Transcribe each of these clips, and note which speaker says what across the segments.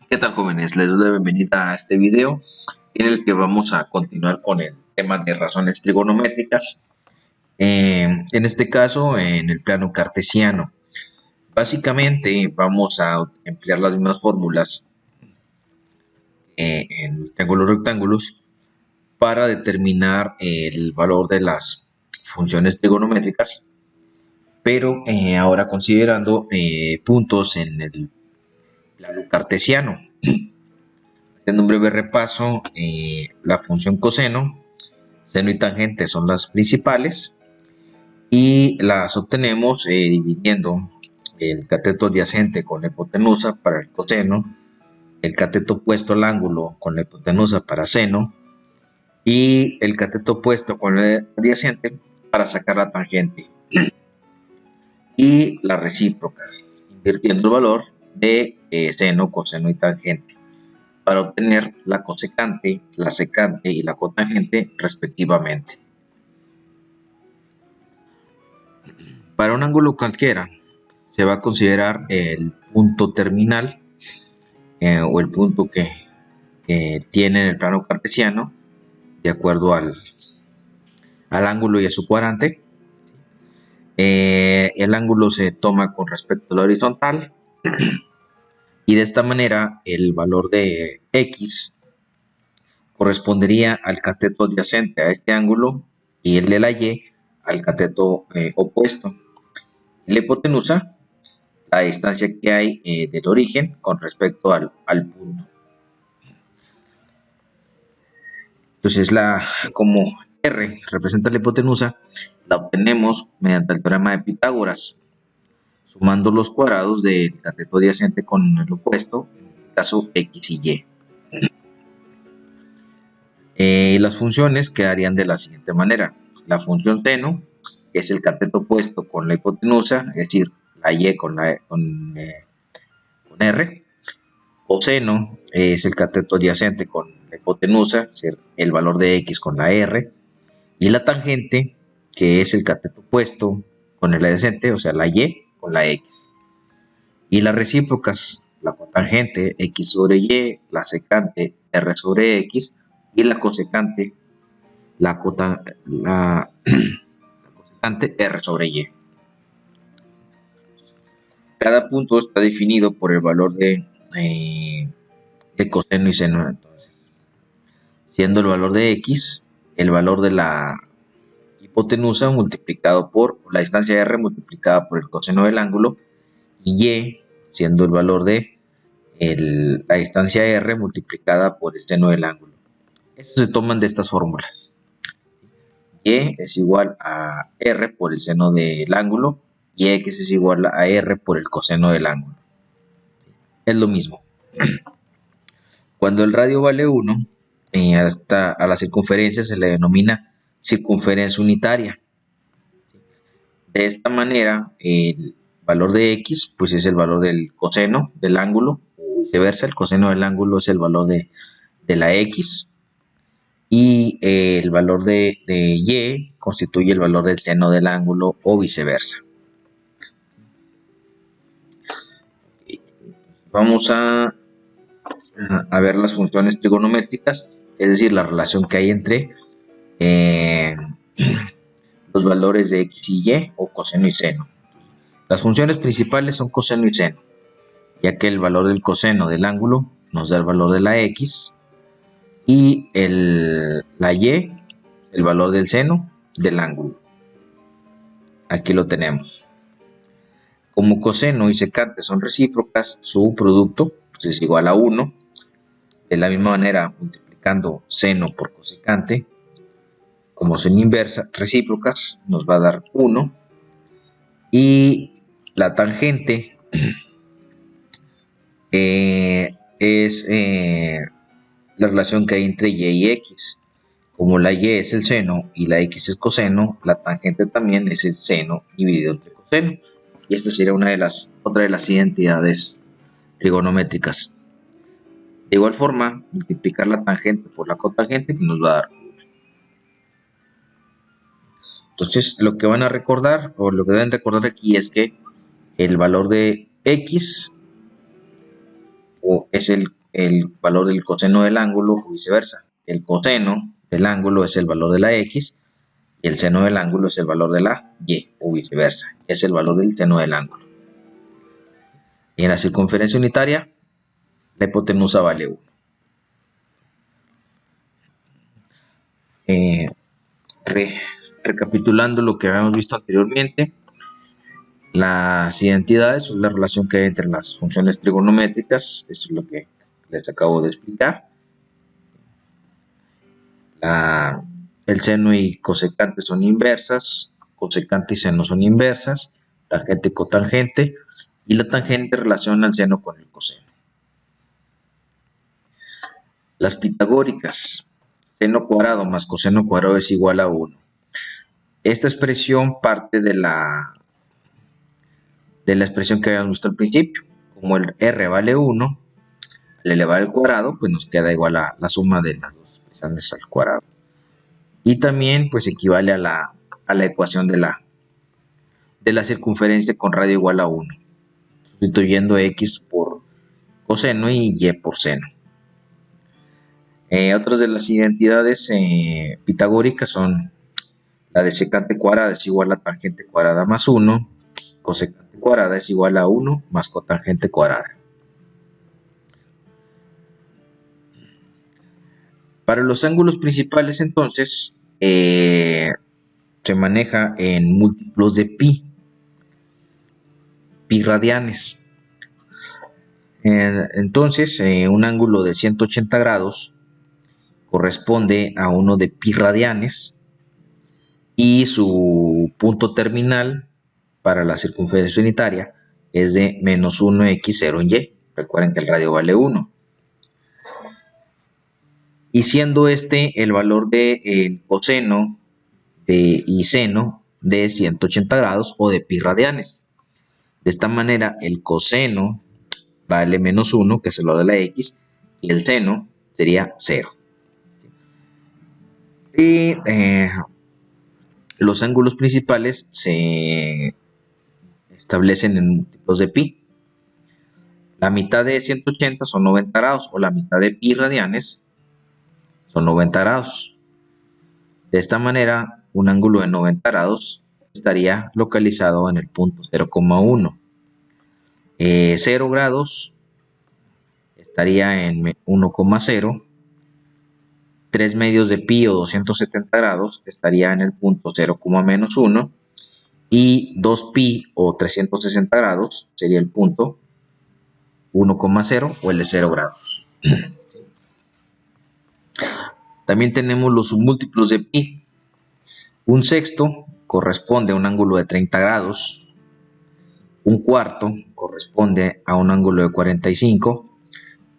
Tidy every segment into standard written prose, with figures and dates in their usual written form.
Speaker 1: ¿Qué tal, jóvenes? Les doy la bienvenida a este video en el que vamos a continuar con el tema de razones trigonométricas, en este caso en el plano cartesiano. Básicamente vamos a emplear las mismas fórmulas en los triángulos rectángulos para determinar el valor de las funciones trigonométricas, pero ahora considerando puntos en el plano cartesiano. En un breve repaso, la función coseno, seno y tangente son las principales y las obtenemos dividiendo el cateto adyacente con la hipotenusa para el coseno, el cateto opuesto al ángulo con la hipotenusa para seno y el cateto opuesto con el adyacente para sacar la tangente, y las recíprocas, invirtiendo el valor de seno, coseno y tangente, para obtener la cosecante, la secante y la cotangente respectivamente. Para un ángulo cualquiera se va a considerar el punto terminal o el punto que tiene en el plano cartesiano de acuerdo al ángulo y a su cuadrante. El ángulo se toma con respecto a la horizontal y de esta manera el valor de X correspondería al cateto adyacente a este ángulo y el de la Y al cateto opuesto. La hipotenusa, la distancia que hay del origen con respecto al punto. Entonces, como R representa la hipotenusa, la obtenemos mediante el teorema de Pitágoras, sumando los cuadrados del cateto adyacente con el opuesto, en este caso X y Y. Las funciones quedarían de la siguiente manera: la función seno, que es el cateto opuesto con la hipotenusa, es decir, la Y con R. Coseno es el cateto adyacente con la hipotenusa, es decir, el valor de X con la R. Y la tangente, que es el cateto opuesto con el adyacente, o sea, la Y con la X. Y las recíprocas, la cotangente X sobre Y, la secante R sobre X, y la cosecante, la cosecante R sobre Y. Cada punto está definido por el valor de coseno y seno. Entonces, siendo el valor de X el valor de la hipotenusa multiplicado por la distancia R multiplicada por el coseno del ángulo, y Y siendo el valor de la distancia R multiplicada por el seno del ángulo. Estos se toman de estas fórmulas. Y es igual a R por el seno del ángulo y X es igual a R por el coseno del ángulo. Es lo mismo. Cuando el radio vale 1, a la circunferencia se le denomina circunferencia unitaria. De esta manera, el valor de X pues es el valor del coseno del ángulo, o viceversa, el coseno del ángulo es el valor de la X, y el valor de Y constituye el valor del seno del ángulo, o viceversa. Vamos a ver las funciones trigonométricas, es decir, la relación que hay entre los valores de X y Y, o coseno y seno. Las funciones principales son coseno y seno, ya que el valor del coseno del ángulo nos da el valor de la X, y la Y, el valor del seno del ángulo. Aquí lo tenemos. Como coseno y secante son recíprocas, su producto pues, es igual a 1. De la misma manera, multiplicando seno por cosecante, como son inversas recíprocas, nos va a dar 1. Y la tangente es la relación que hay entre Y y X. Como la Y es el seno y la X es coseno, la tangente también es el seno dividido entre coseno. Y esta sería otra de las identidades trigonométricas. De igual forma, multiplicar la tangente por la cotangente nos va a dar 1. Entonces, lo que van a recordar, o lo que deben recordar aquí, es que el valor de X es el el valor del coseno del ángulo o viceversa. El coseno del ángulo es el valor de la X y el seno del ángulo es el valor de la Y o viceversa. Es el valor del seno del ángulo. Y en la circunferencia unitaria, la hipotenusa vale 1. Recapitulando lo que habíamos visto anteriormente, las identidades son la relación que hay entre las funciones trigonométricas. Esto es lo que les acabo de explicar. El seno y cosecante son inversas, cosecante y seno son inversas, tangente y cotangente, y la tangente relaciona el seno con el coseno. Las pitagóricas, seno cuadrado más coseno cuadrado es igual a 1. Esta expresión parte de la expresión que habíamos visto al principio. Como el r vale 1, al elevar al cuadrado, pues nos queda igual a la suma de las dos expresiones al cuadrado. Y también pues equivale a la ecuación de la circunferencia con radio igual a 1, sustituyendo x por coseno y y por seno. Otras de las identidades pitagóricas son la de secante cuadrada es igual a tangente cuadrada más 1, cosecante cuadrada es igual a 1 más cotangente cuadrada. Para los ángulos principales, entonces, se maneja en múltiplos de pi radianes. Entonces, un ángulo de 180 grados corresponde a uno de pi radianes y su punto terminal para la circunferencia unitaria es de menos 1x0 en y. Recuerden que el radio vale 1. Y siendo este el valor del coseno y seno de 180 grados o de pi radianes. De esta manera, el coseno vale menos 1, que es el valor de la x, y el seno sería 0. Y los ángulos principales se establecen en múltiplos de pi. La mitad de 180 son 90 grados, o la mitad de pi radianes son 90 grados. De esta manera, un ángulo de 90 grados estaría localizado en el punto 0,1. 0 grados estaría en 1,0. 3 medios de pi o 270 grados estaría en el punto 0,-1. Y 2 pi o 360 grados sería el punto 1,0 o el de 0 grados. También tenemos los submúltiplos de pi. Un sexto corresponde a un ángulo de 30 grados. Un cuarto corresponde a un ángulo de 45.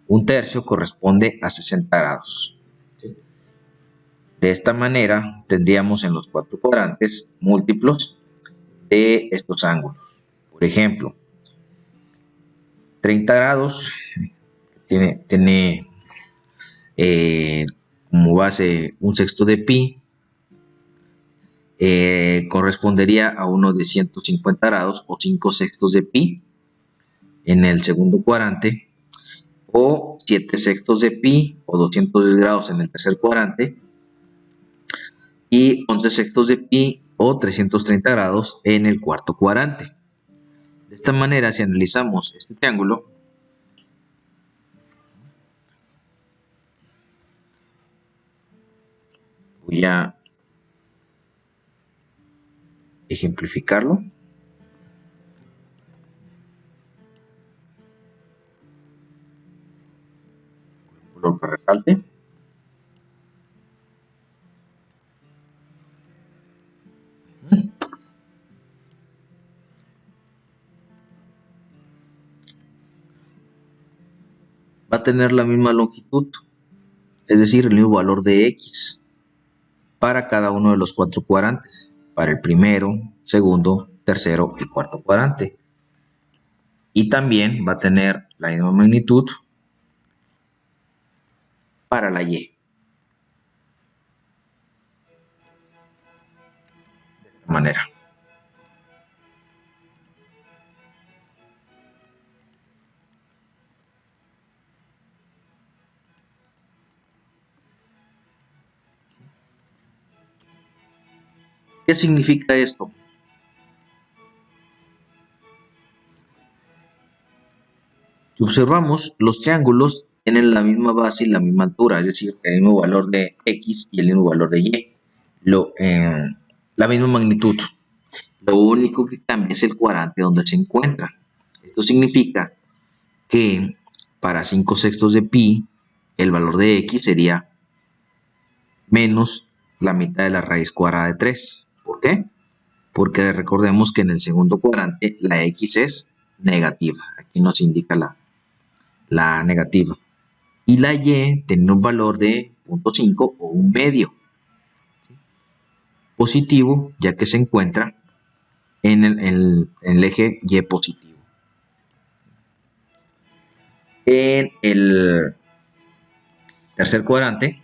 Speaker 1: Un tercio corresponde a 60 grados. De esta manera tendríamos en los cuatro cuadrantes múltiplos de estos ángulos. Por ejemplo, 30 grados tiene como base un sexto de pi, correspondería a uno de 150 grados o 5 sextos de pi en el segundo cuadrante, o 7 sextos de pi o 210 grados en el tercer cuadrante, y 11 sextos de pi o 330 grados en el cuarto cuadrante. De esta manera, si analizamos este triángulo, voy a ejemplificarlo. Color que resalte. Va a tener la misma longitud, es decir, el mismo valor de x para cada uno de los cuatro cuadrantes, para el primero, segundo, tercero y cuarto cuadrante. Y también va a tener la misma magnitud para la y. De esta manera. ¿Qué significa esto? Si observamos, los triángulos tienen la misma base y la misma altura, es decir, el mismo valor de X y el mismo valor de Y, la misma magnitud. Lo único que cambia es el cuadrante donde se encuentra. Esto significa que para 5/6 de pi, el valor de X sería menos la mitad de la raíz cuadrada de 3. ¿Por qué? Porque recordemos que en el segundo cuadrante la X es negativa. Aquí nos indica la negativa. Y la Y tiene un valor de 0.5 o un medio. Positivo, ya que se encuentra en el eje Y positivo. En el tercer cuadrante,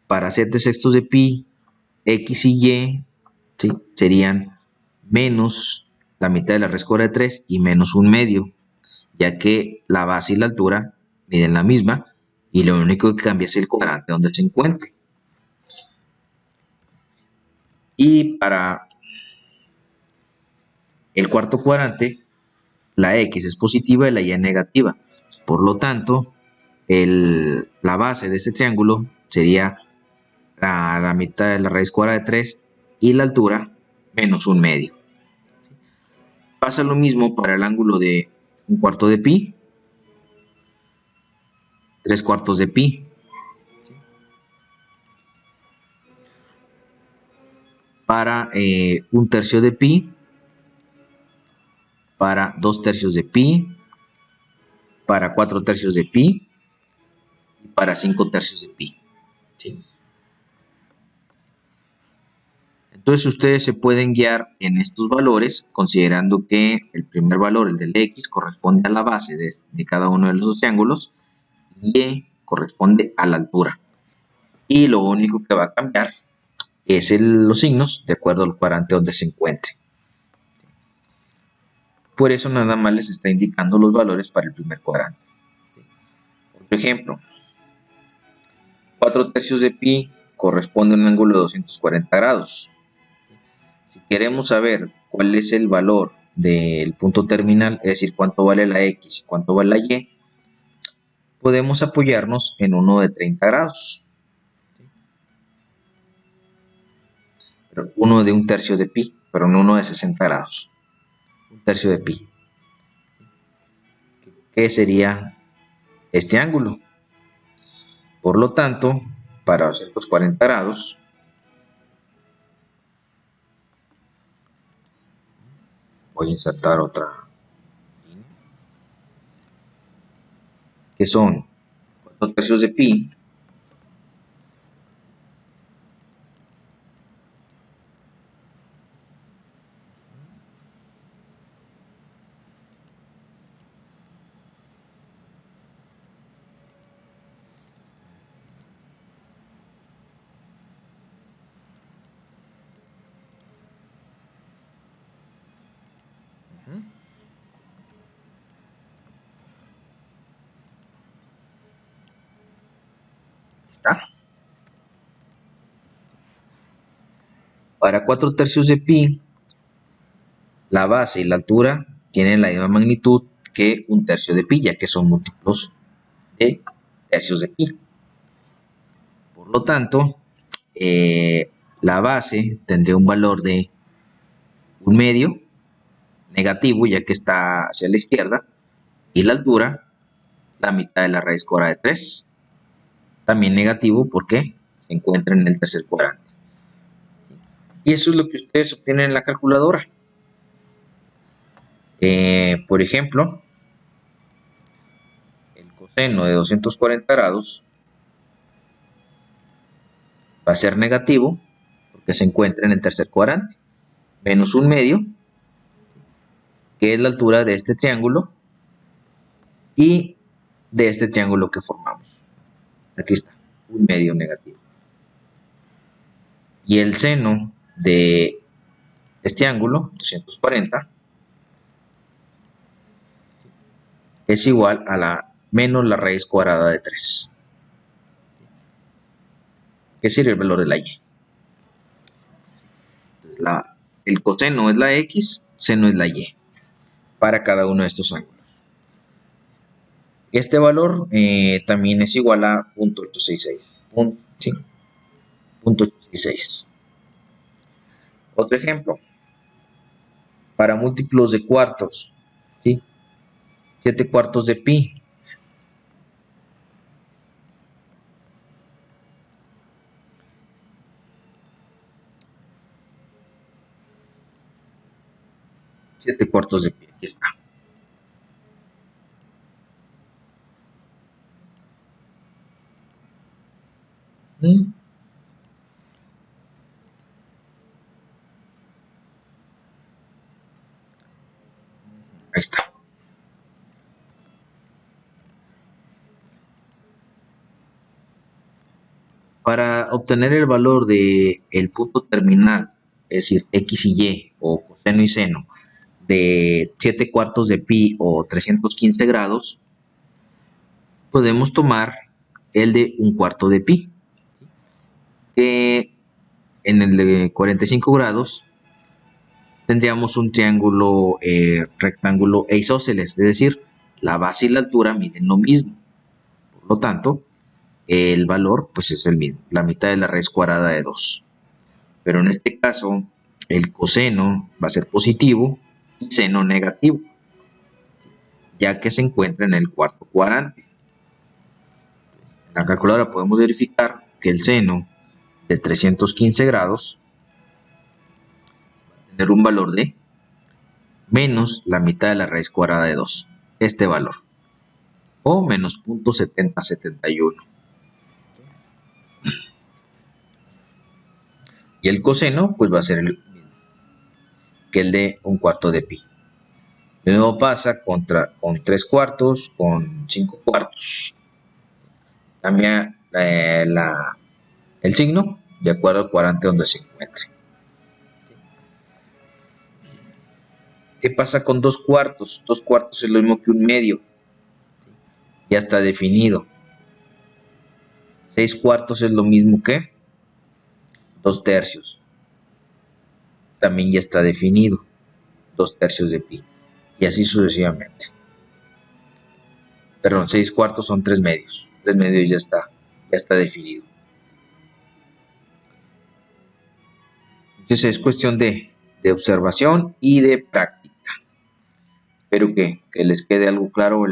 Speaker 1: para 7/6 de pi, X y Y, ¿sí?, serían menos la mitad de la raíz cuadrada de 3 y menos un medio, ya que la base y la altura miden la misma y lo único que cambia es el cuadrante donde se encuentre. Y para el cuarto cuadrante, la X es positiva y la Y es negativa. Por lo tanto, la base de este triángulo sería la mitad de la raíz cuadrada de 3 y la altura menos un medio. Pasa lo mismo para el ángulo de 1/4 de pi, 3/4 de pi. Para 1/3 de pi, para 2/3 de pi, para 4/3 de pi y para 5/3 de pi. ¿Sí? Entonces ustedes se pueden guiar en estos valores considerando que el primer valor, el del X, corresponde a la base de cada uno de los triángulos y Y corresponde a la altura. Y lo único que va a cambiar es los signos de acuerdo al cuadrante donde se encuentre. Por eso nada más les está indicando los valores para el primer cuadrante. Otro ejemplo, 4/3 de pi corresponde a un ángulo de 240 grados. Si queremos saber cuál es el valor del punto terminal, es decir, cuánto vale la X y cuánto vale la Y, podemos apoyarnos en uno de 30 grados. Uno de 1/3 de pi, pero no uno de 60 grados. 1/3 de pi. ¿Qué sería este ángulo? Por lo tanto, para 240 grados, voy a insertar otra línea, que son 4/3 de pi está. Para 4/3 de pi, la base y la altura tienen la misma magnitud que 1/3 de pi, ya que son múltiplos de tercios de pi. Por lo tanto, la base tendría un valor de un medio negativo, ya que está hacia la izquierda, y la altura, la mitad de la raíz cuadrada de 3. También negativo porque se encuentra en el tercer cuadrante. Y eso es lo que ustedes obtienen en la calculadora. Por ejemplo, el coseno de 240 grados va a ser negativo porque se encuentra en el tercer cuadrante, menos un medio, que es la altura de este triángulo y de este triángulo que formamos. Aquí está, un medio negativo. Y el seno de este ángulo, 240, es igual a menos la raíz cuadrada de 3. que sería el valor de la y. El coseno es la x, seno es la y, para cada uno de estos ángulos. Este valor también es igual a 0.866. ¿Sí? 0.866. Otro ejemplo. Para múltiplos de cuartos, ¿sí? 7 cuartos de pi. Aquí está. Ahí está. Para obtener el valor del punto terminal, es decir, x y y, o coseno y seno, de 7 cuartos de pi o 315 grados, podemos tomar el de 1/4 de pi, que en el de 45 grados tendríamos un triángulo rectángulo e isósceles, es decir, la base y la altura miden lo mismo. Por lo tanto, el valor pues es el mismo, la mitad de la raíz cuadrada de 2. Pero en este caso, el coseno va a ser positivo y seno negativo, ya que se encuentra en el cuarto cuadrante. En la calculadora podemos verificar que el seno de 315 grados va a tener un valor de menos la mitad de la raíz cuadrada de 2, este valor, o menos 0.7071. Y el coseno pues va a ser el mismo que el de 1/4 de pi. De nuevo pasa con 3 cuartos, con 5 cuartos. Cambia el signo de acuerdo al cuadrante donde se encuentre. ¿Qué pasa con 2 cuartos? 2 cuartos es lo mismo que un medio. Ya está definido. 6 cuartos es lo mismo que 2 tercios. También ya está definido. 2 tercios de pi. Y así sucesivamente. Perdón, 6 cuartos son 3 medios. 3 medios ya está definido. Entonces es cuestión de observación y de práctica. Espero que les quede algo claro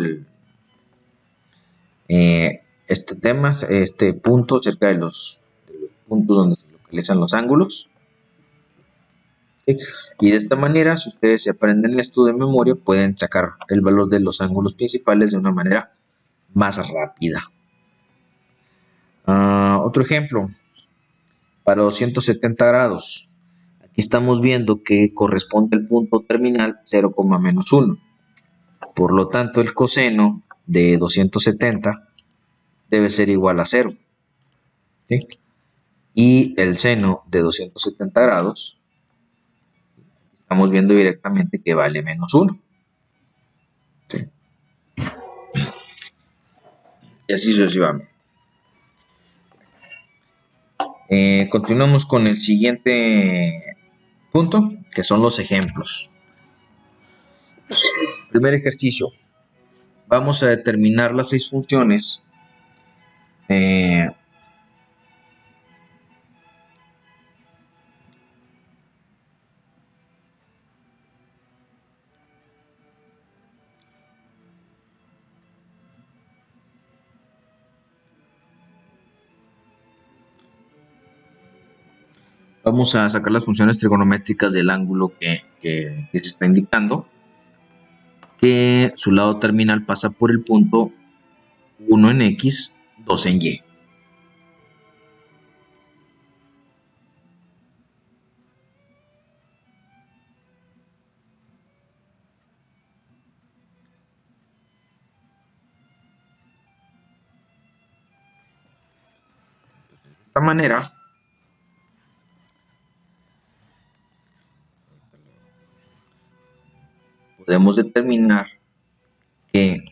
Speaker 1: este tema, este punto acerca de los puntos donde se localizan los ángulos. ¿Sí? Y de esta manera, si ustedes se aprenden esto de memoria, pueden sacar el valor de los ángulos principales de una manera más rápida. Otro ejemplo, para 270 grados. Aquí estamos viendo que corresponde al punto terminal 0, menos 1. Por lo tanto, el coseno de 270 debe ser igual a 0. ¿Sí? Y el seno de 270 grados, estamos viendo directamente que vale menos 1. ¿Sí? Y así sucesivamente. Continuamos con el siguiente punto, que son los ejemplos. Primer ejercicio. Vamos a determinar las 6 funciones vamos a sacar las funciones trigonométricas del ángulo que se está indicando, que su lado terminal pasa por el punto 1 en X, 2 en Y. De esta manera, podemos determinar que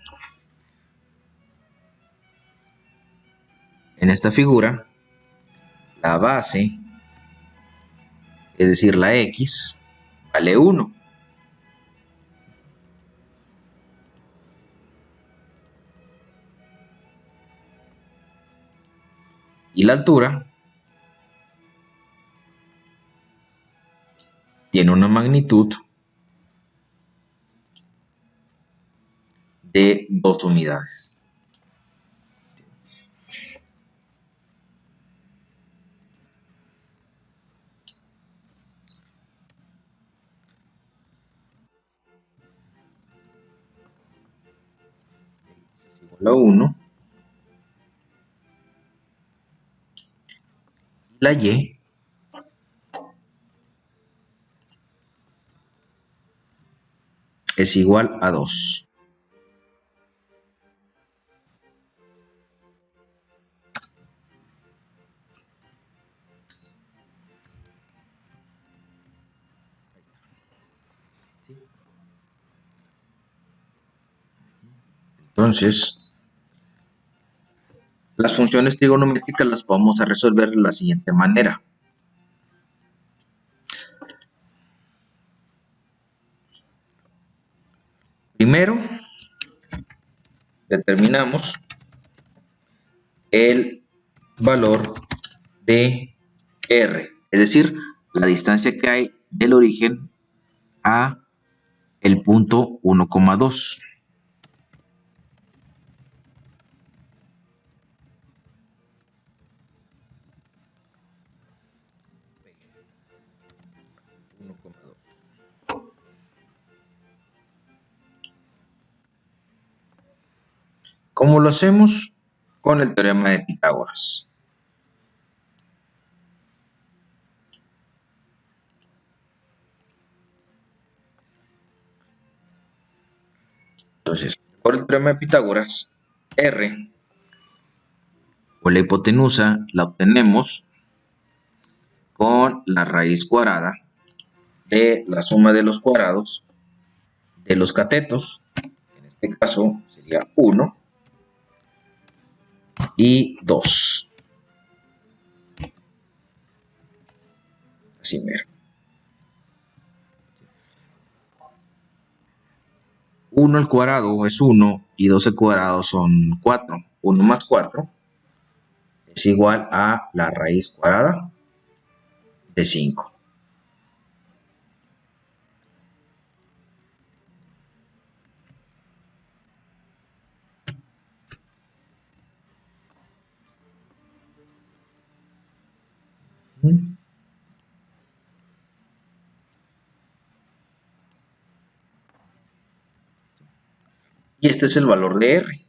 Speaker 1: en esta figura la base, es decir, la x, vale 1. Y la altura tiene una magnitud de 2 unidades. Igual a 1. La y es igual a 2. Entonces, las funciones trigonométricas las vamos a resolver de la siguiente manera. Primero, determinamos el valor de R, es decir, la distancia que hay del origen a el punto 1,2. ¿Cómo lo hacemos? Con el teorema de Pitágoras. Entonces, por el teorema de Pitágoras, R o la hipotenusa la obtenemos con la raíz cuadrada de la suma de los cuadrados de los catetos. En este caso sería 1 y 2. Así mero. 1 al cuadrado es 1 y 2 al cuadrado son 4. 1 más 4 es igual a la raíz cuadrada de 5. Y este es el valor de R,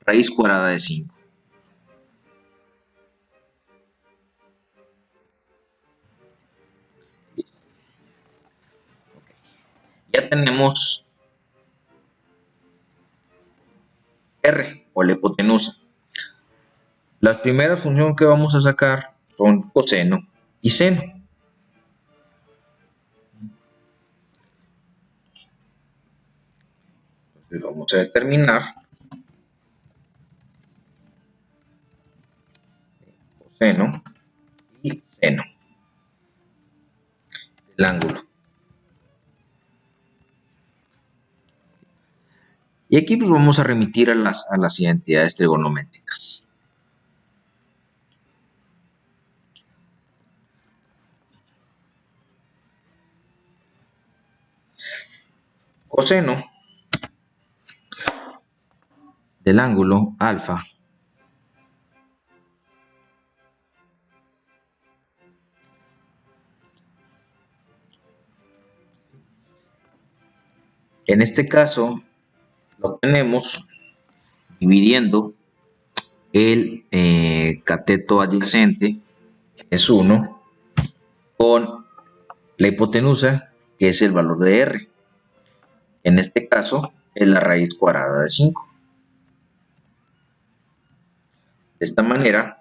Speaker 1: raíz cuadrada de 5. Ya tenemos R o la hipotenusa. Las primeras funciones que vamos a sacar son coseno y seno. Entonces vamos a determinar coseno y seno del ángulo. Y aquí pues vamos a remitir a las identidades trigonométricas. Coseno del ángulo alfa en este caso lo tenemos dividiendo el cateto adyacente, que es 1, con la hipotenusa, que es el valor de R. En este caso es la raíz cuadrada de 5. De esta manera,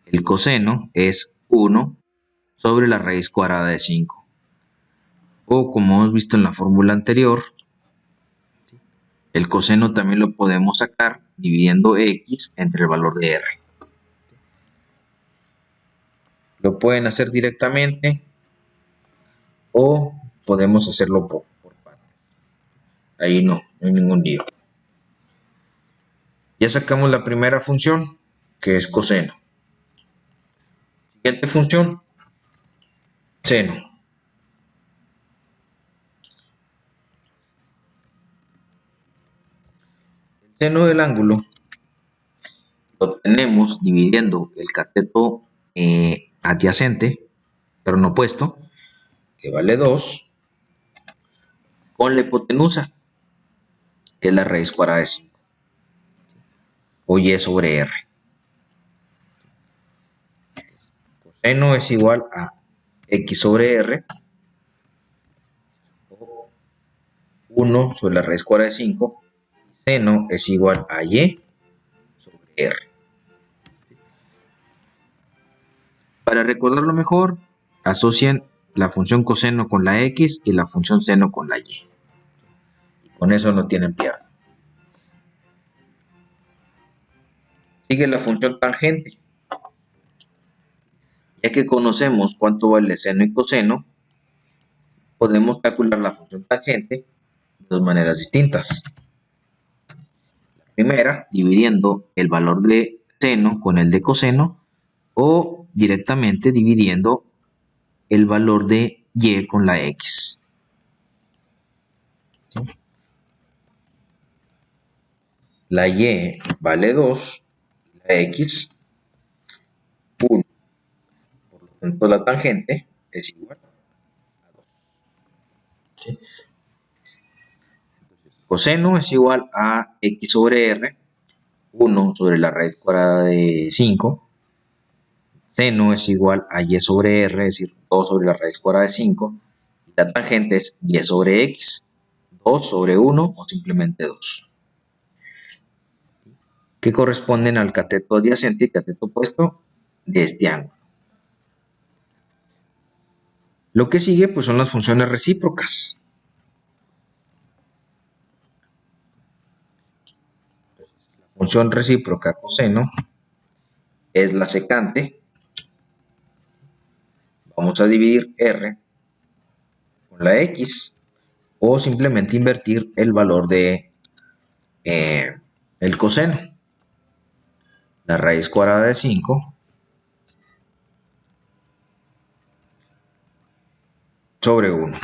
Speaker 1: el coseno es 1 sobre la raíz cuadrada de 5. O como hemos visto en la fórmula anterior, el coseno también lo podemos sacar dividiendo x entre el valor de R. Lo pueden hacer directamente o podemos hacerlo por partes. Ahí no hay ningún lío. Ya sacamos la primera función, que es coseno. Siguiente función, seno. El seno del ángulo lo obtenemos dividiendo el cateto adyacente, pero no opuesto, que vale 2, con la hipotenusa, que es la raíz cuadrada de 5, o y sobre r. Coseno es igual a x sobre r, o 1 sobre la raíz cuadrada de 5, seno es igual a y sobre r. Para recordarlo mejor, asocien la función coseno con la x y la función seno con la y. Y con eso no tienen pierde. Sigue la función tangente. Ya que conocemos cuánto vale seno y coseno, podemos calcular la función tangente de dos maneras distintas. La primera, dividiendo el valor de seno con el de coseno, o directamente dividiendo el valor de y con la x. La y vale 2, la x 1. Por lo tanto, la tangente es igual a 2. ¿Sí? Coseno es igual a x sobre r, 1 sobre la raíz cuadrada de 5. Seno es igual a y sobre r, es decir, 2 sobre la raíz cuadrada de 5. Y la tangente es y sobre x, 2 sobre 1 o simplemente 2. Que corresponden al cateto adyacente y cateto opuesto de este ángulo. Lo que sigue pues son las funciones recíprocas. La función recíproca coseno es la secante. Vamos a dividir r con la x o simplemente invertir el valor de el coseno. La raíz cuadrada de 5 sobre 1.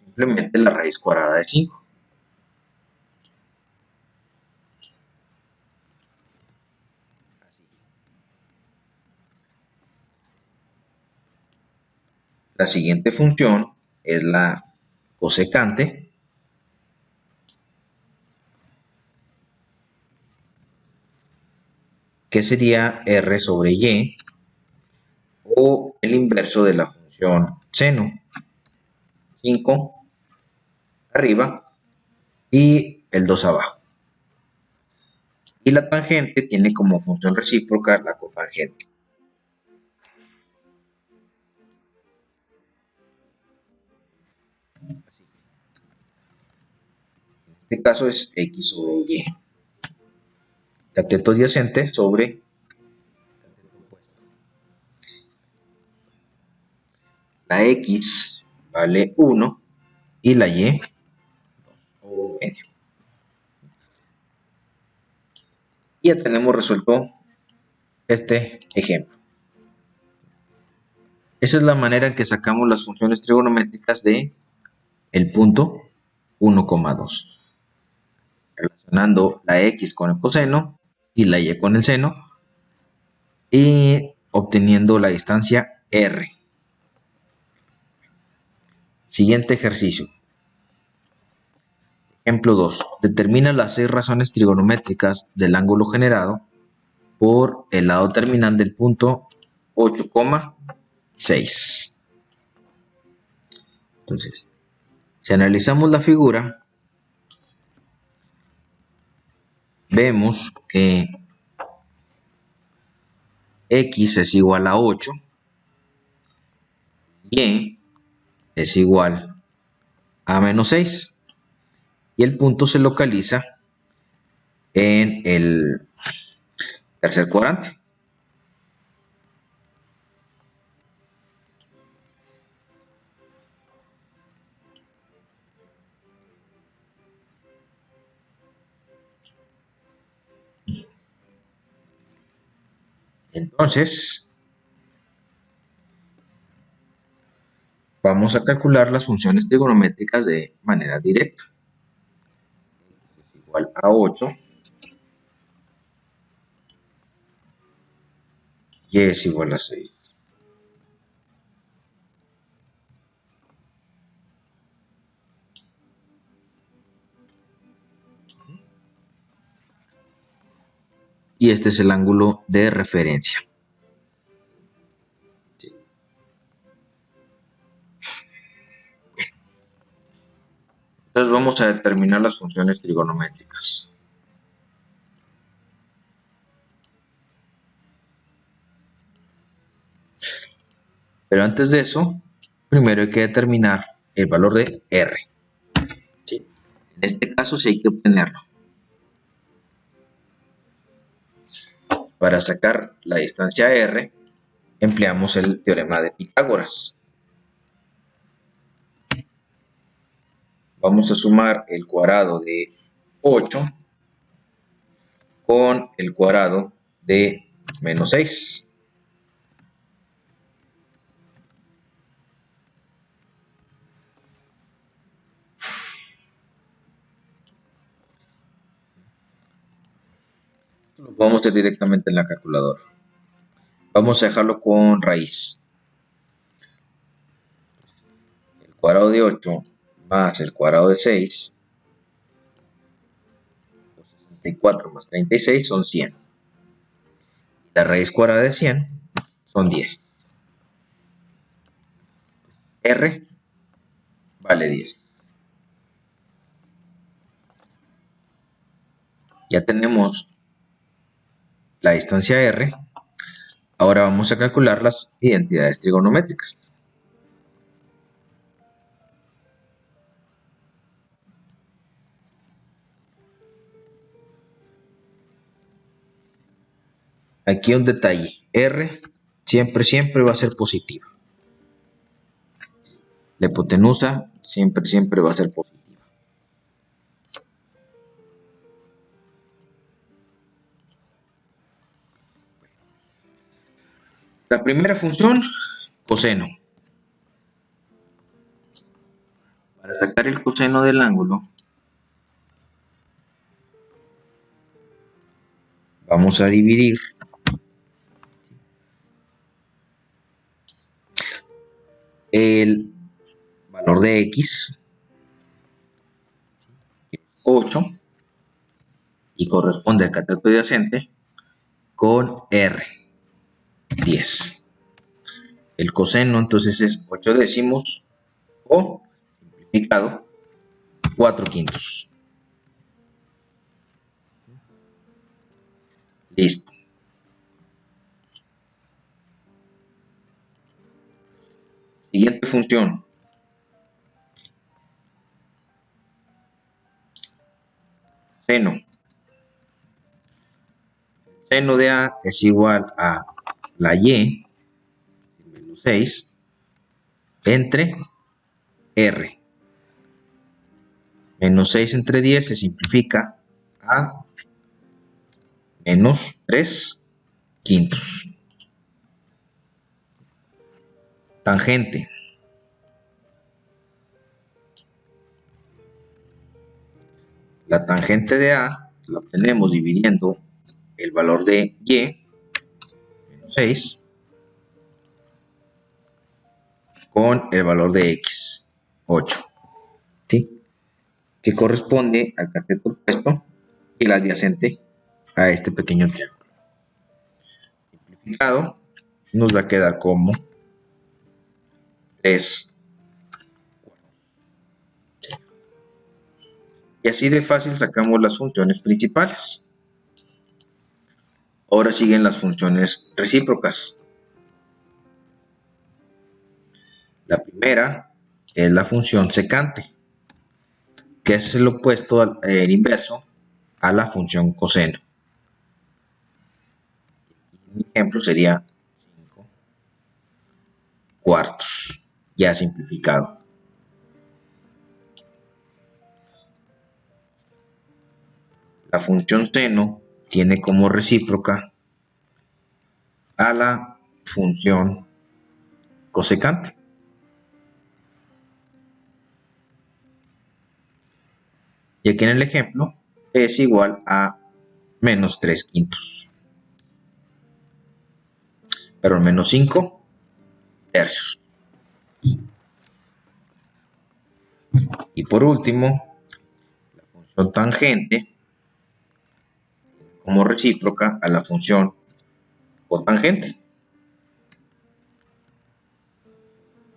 Speaker 1: Simplemente la raíz cuadrada de 5. La siguiente función es la cosecante. Que sería r sobre y, o el inverso de la función seno. 5 arriba y el 2 abajo. Y la tangente tiene como función recíproca la cotangente. En este caso es x sobre y. Cateto adyacente sobre cateto opuesto. La x vale 1 y la y 2 o medio. Y ya tenemos resuelto este ejemplo. Esa es la manera en que sacamos las funciones trigonométricas de el punto 1,2. Relacionando la x con el coseno y la y con el seno y obteniendo la distancia r. Siguiente ejercicio. Ejemplo 2. Determina las 6 razones trigonométricas del ángulo generado por el lado terminal del punto 8,6. Entonces, si analizamos la figura, vemos que x es igual a 8, y es igual a menos 6. Y el punto se localiza en el tercer cuadrante. Entonces, vamos a calcular las funciones trigonométricas de manera directa. Es igual a 8. Y es igual a 6. Y este es el ángulo de referencia. Entonces vamos a determinar las funciones trigonométricas. Pero antes de eso, primero hay que determinar el valor de R. ¿Sí? En este caso sí hay que obtenerlo. Para sacar la distancia R, empleamos el teorema de Pitágoras. Vamos a sumar el cuadrado de 8 con el cuadrado de menos 6. Lo podemos hacer directamente en la calculadora. Vamos a dejarlo con raíz. El cuadrado de 8 más el cuadrado de 6, 64 más 36 son 100. La raíz cuadrada de 100 son 10. R vale 10. Ya tenemos la distancia R. Ahora vamos a calcular las identidades trigonométricas. Aquí un detalle. R siempre va a ser positiva. La hipotenusa siempre va a ser positiva. La primera función, coseno. Para sacar el coseno del ángulo, vamos a dividir el valor de X, 8, y corresponde al cateto adyacente, con R, 10. El coseno entonces es 8 décimos o, simplificado, 4 quintos. Listo. Siguiente función. Seno. Seno de A es igual a la Y, menos 6, entre R. Menos 6 entre 10 se simplifica a menos 3 quintos. Tangente. La tangente de A la obtenemos dividiendo el valor de Y, menos 6, con el valor de X, 8. ¿Sí? Que corresponde al cateto opuesto y el adyacente a este pequeño triángulo. Simplificado, nos va a quedar como 3. Y así de fácil sacamos las funciones principales. Ahora siguen las funciones recíprocas. La primera es la función secante, que es el opuesto al inverso a la función coseno. Mi ejemplo sería 5 cuartos, ya simplificado. La función seno tiene como recíproca a la función cosecante. Y aquí en el ejemplo es igual a menos 3 quintos. Pero menos 5 tercios. Y por último, la función tangente como recíproca a la función cotangente.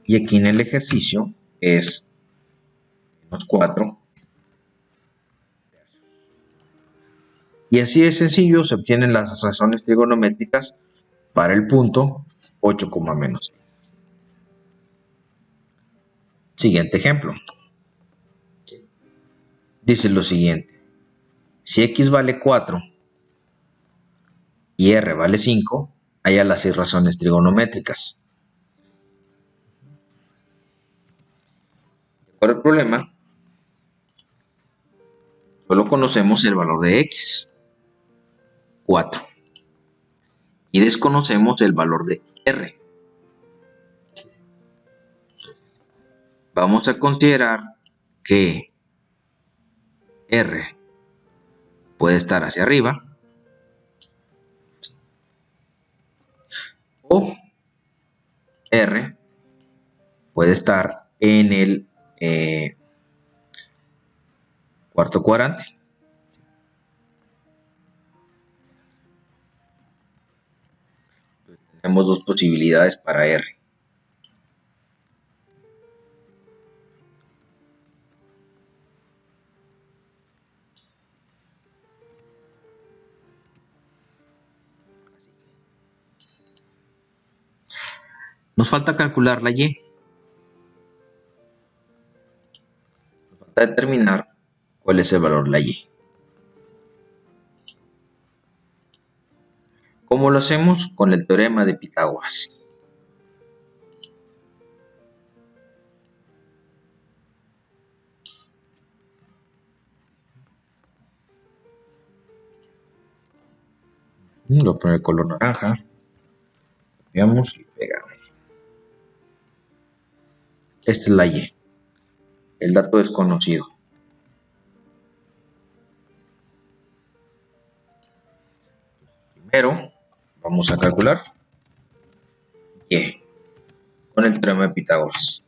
Speaker 1: Y aquí en el ejercicio es menos 4. Y así de sencillo se obtienen las razones trigonométricas para el punto 8, menos 6. Siguiente ejemplo. Dice lo siguiente. Si x vale 4 y r vale 5, haya las 6 razones trigonométricas. Por el problema, solo conocemos el valor de x, 4, y desconocemos el valor de r. Vamos a considerar que r puede estar hacia arriba o r puede estar en el cuarto cuadrante. Tenemos dos posibilidades para r. Nos falta calcular la y. Nos falta determinar cuál es el valor de la y. ¿Cómo lo hacemos? Con el teorema de Pitágoras. Lo pongo de color naranja. Copiamos y pegamos. Esta es la y. El dato desconocido. Primero vamos a calcular y con el teorema de Pitágoras.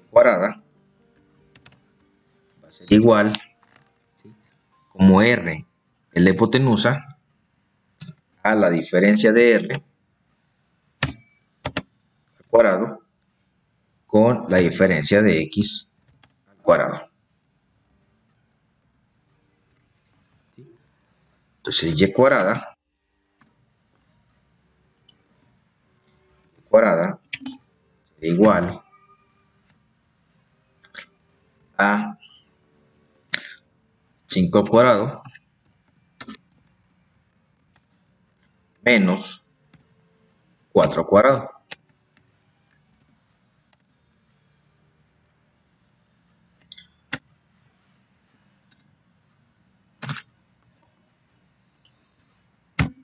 Speaker 1: Cuadrada va a ser igual, como r es la hipotenusa, a la diferencia de r al cuadrado con la diferencia de x al cuadrado. Entonces y cuadrada será igual a 5 al cuadrado menos 4 al cuadrado.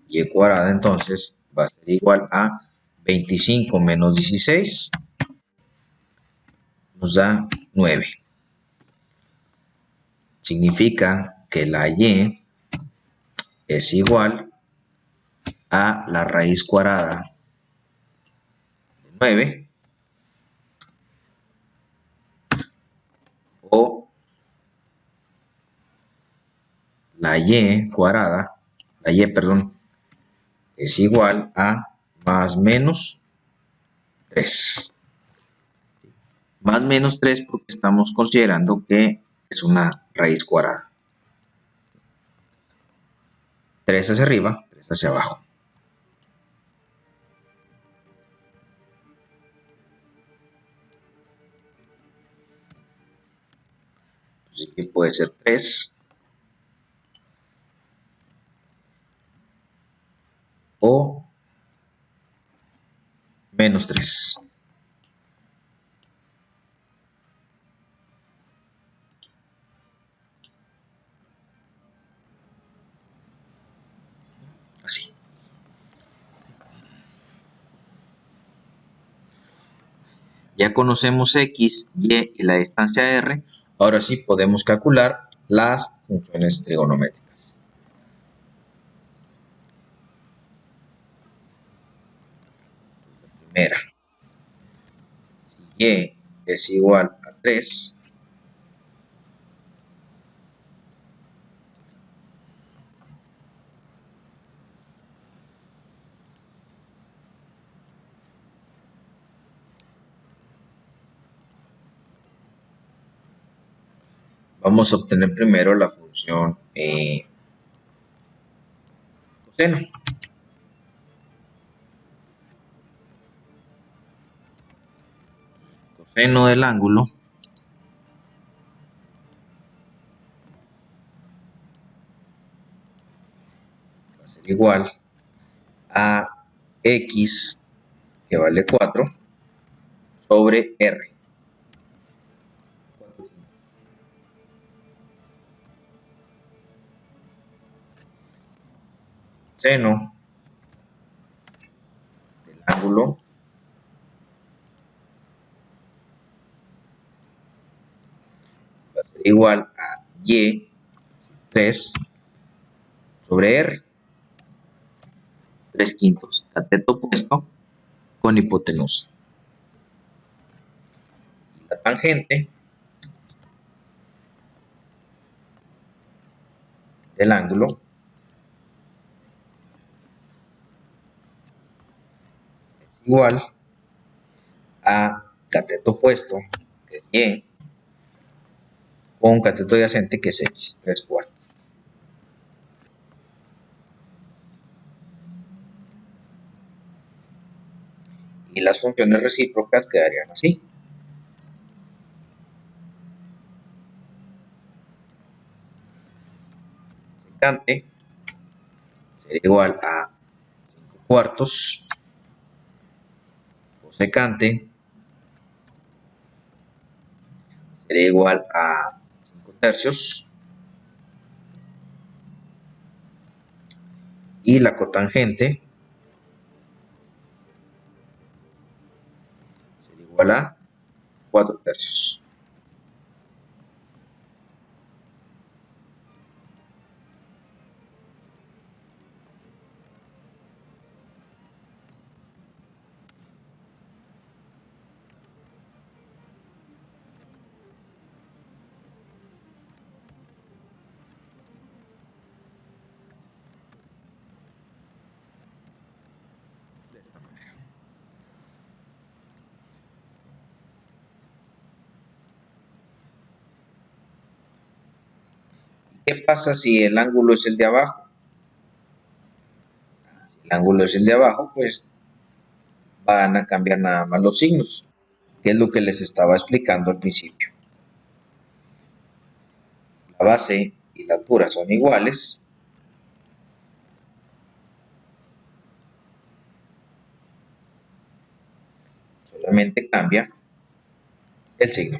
Speaker 1: Y cuadrada entonces va a ser igual a 25 menos 16 nos da 9. Significa que la y es igual a la raíz cuadrada de 9 o la y cuadrada, es igual a más menos 3. más menos 3 porque estamos considerando que es una raíz cuadrada. 3 hacia arriba, 3 hacia abajo. Así que puede ser 3 o menos 3. Así. Ya conocemos x, y la distancia r. Ahora sí podemos calcular las funciones trigonométricas. La primera, si y es igual a 3, vamos a obtener primero la función coseno. Coseno del ángulo va a ser igual a x, que vale 4, sobre r. Seno del ángulo va a ser igual a y 3 sobre r. 3 quintos, cateto opuesto con hipotenusa. Y la tangente del ángulo es igual a cateto opuesto, que es y, con cateto adyacente, que es x, 3 cuartos. Y las funciones recíprocas quedarían así. Secante sería igual a 5 cuartos. Cosecante sería igual a 5 tercios. Y la cotangente sería igual a 4 tercios. De esta manera. ¿Qué pasa si el ángulo es el de abajo? Si el ángulo es el de abajo, pues van a cambiar nada más los signos, que es lo que les estaba explicando al principio. La base y la altura son iguales. Solamente cambia el signo.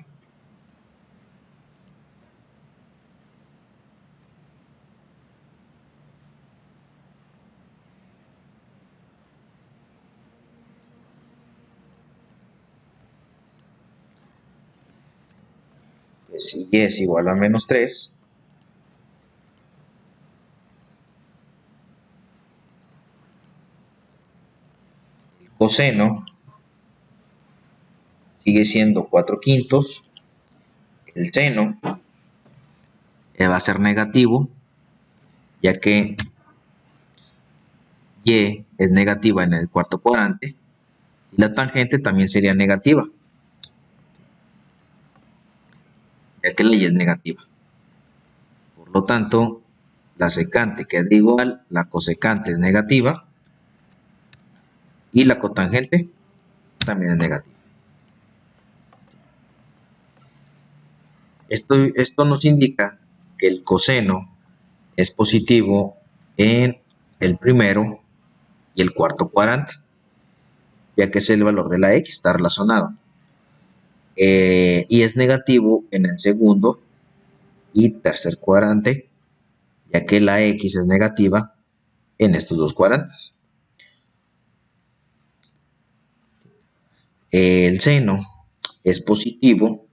Speaker 1: Pues si y es igual a menos 3, el coseno sigue siendo 4 quintos, el seno va a ser negativo, ya que y es negativa en el cuarto cuadrante, y la tangente también sería negativa. ya que la y es negativa. Por lo tanto, la secante queda igual, la cosecante es negativa y la cotangente también es negativa. Esto nos indica que el coseno es positivo en el primero y el cuarto cuadrante, ya que es el valor de la x, está relacionado. Y es negativo en el segundo y tercer cuadrante, ya que la x es negativa en estos dos cuadrantes. El seno es positivo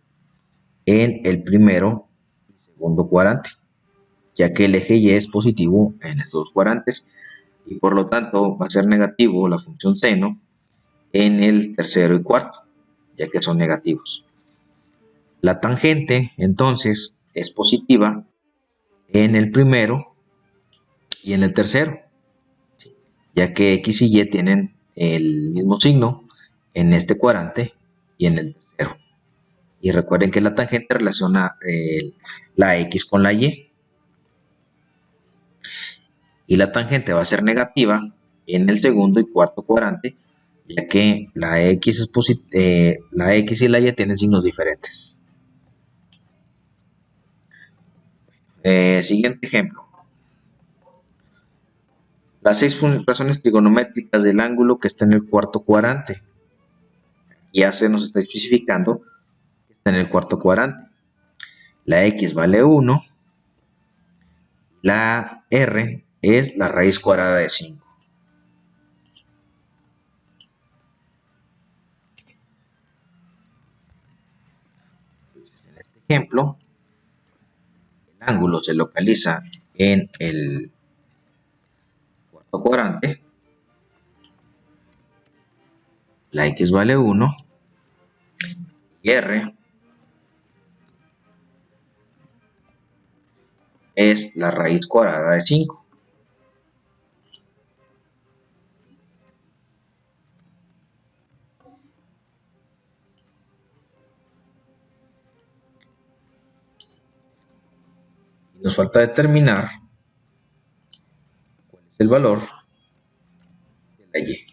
Speaker 1: en el primero y segundo cuadrante, ya que el eje y es positivo en estos dos cuadrantes y por lo tanto va a ser negativo la función seno en el tercero y cuarto, ya que son negativos. La tangente entonces es positiva en el primero y en el tercero, ya que x y y tienen el mismo signo en este cuadrante y en el tercero. Y recuerden que la tangente relaciona la x con la y. Y la tangente va a ser negativa en el segundo y cuarto cuadrante, ya que la x y la y tienen signos diferentes. Siguiente ejemplo. Las 6 funciones trigonométricas del ángulo que está en el cuarto cuadrante. Ya se nos está especificando que está en el cuarto cuadrante. La x vale 1. La r es la raíz cuadrada de 5. En este ejemplo, el ángulo se localiza en el cuarto cuadrante. La x vale 1 y r es la raíz cuadrada de 5. Nos falta determinar cuál es el valor de la y.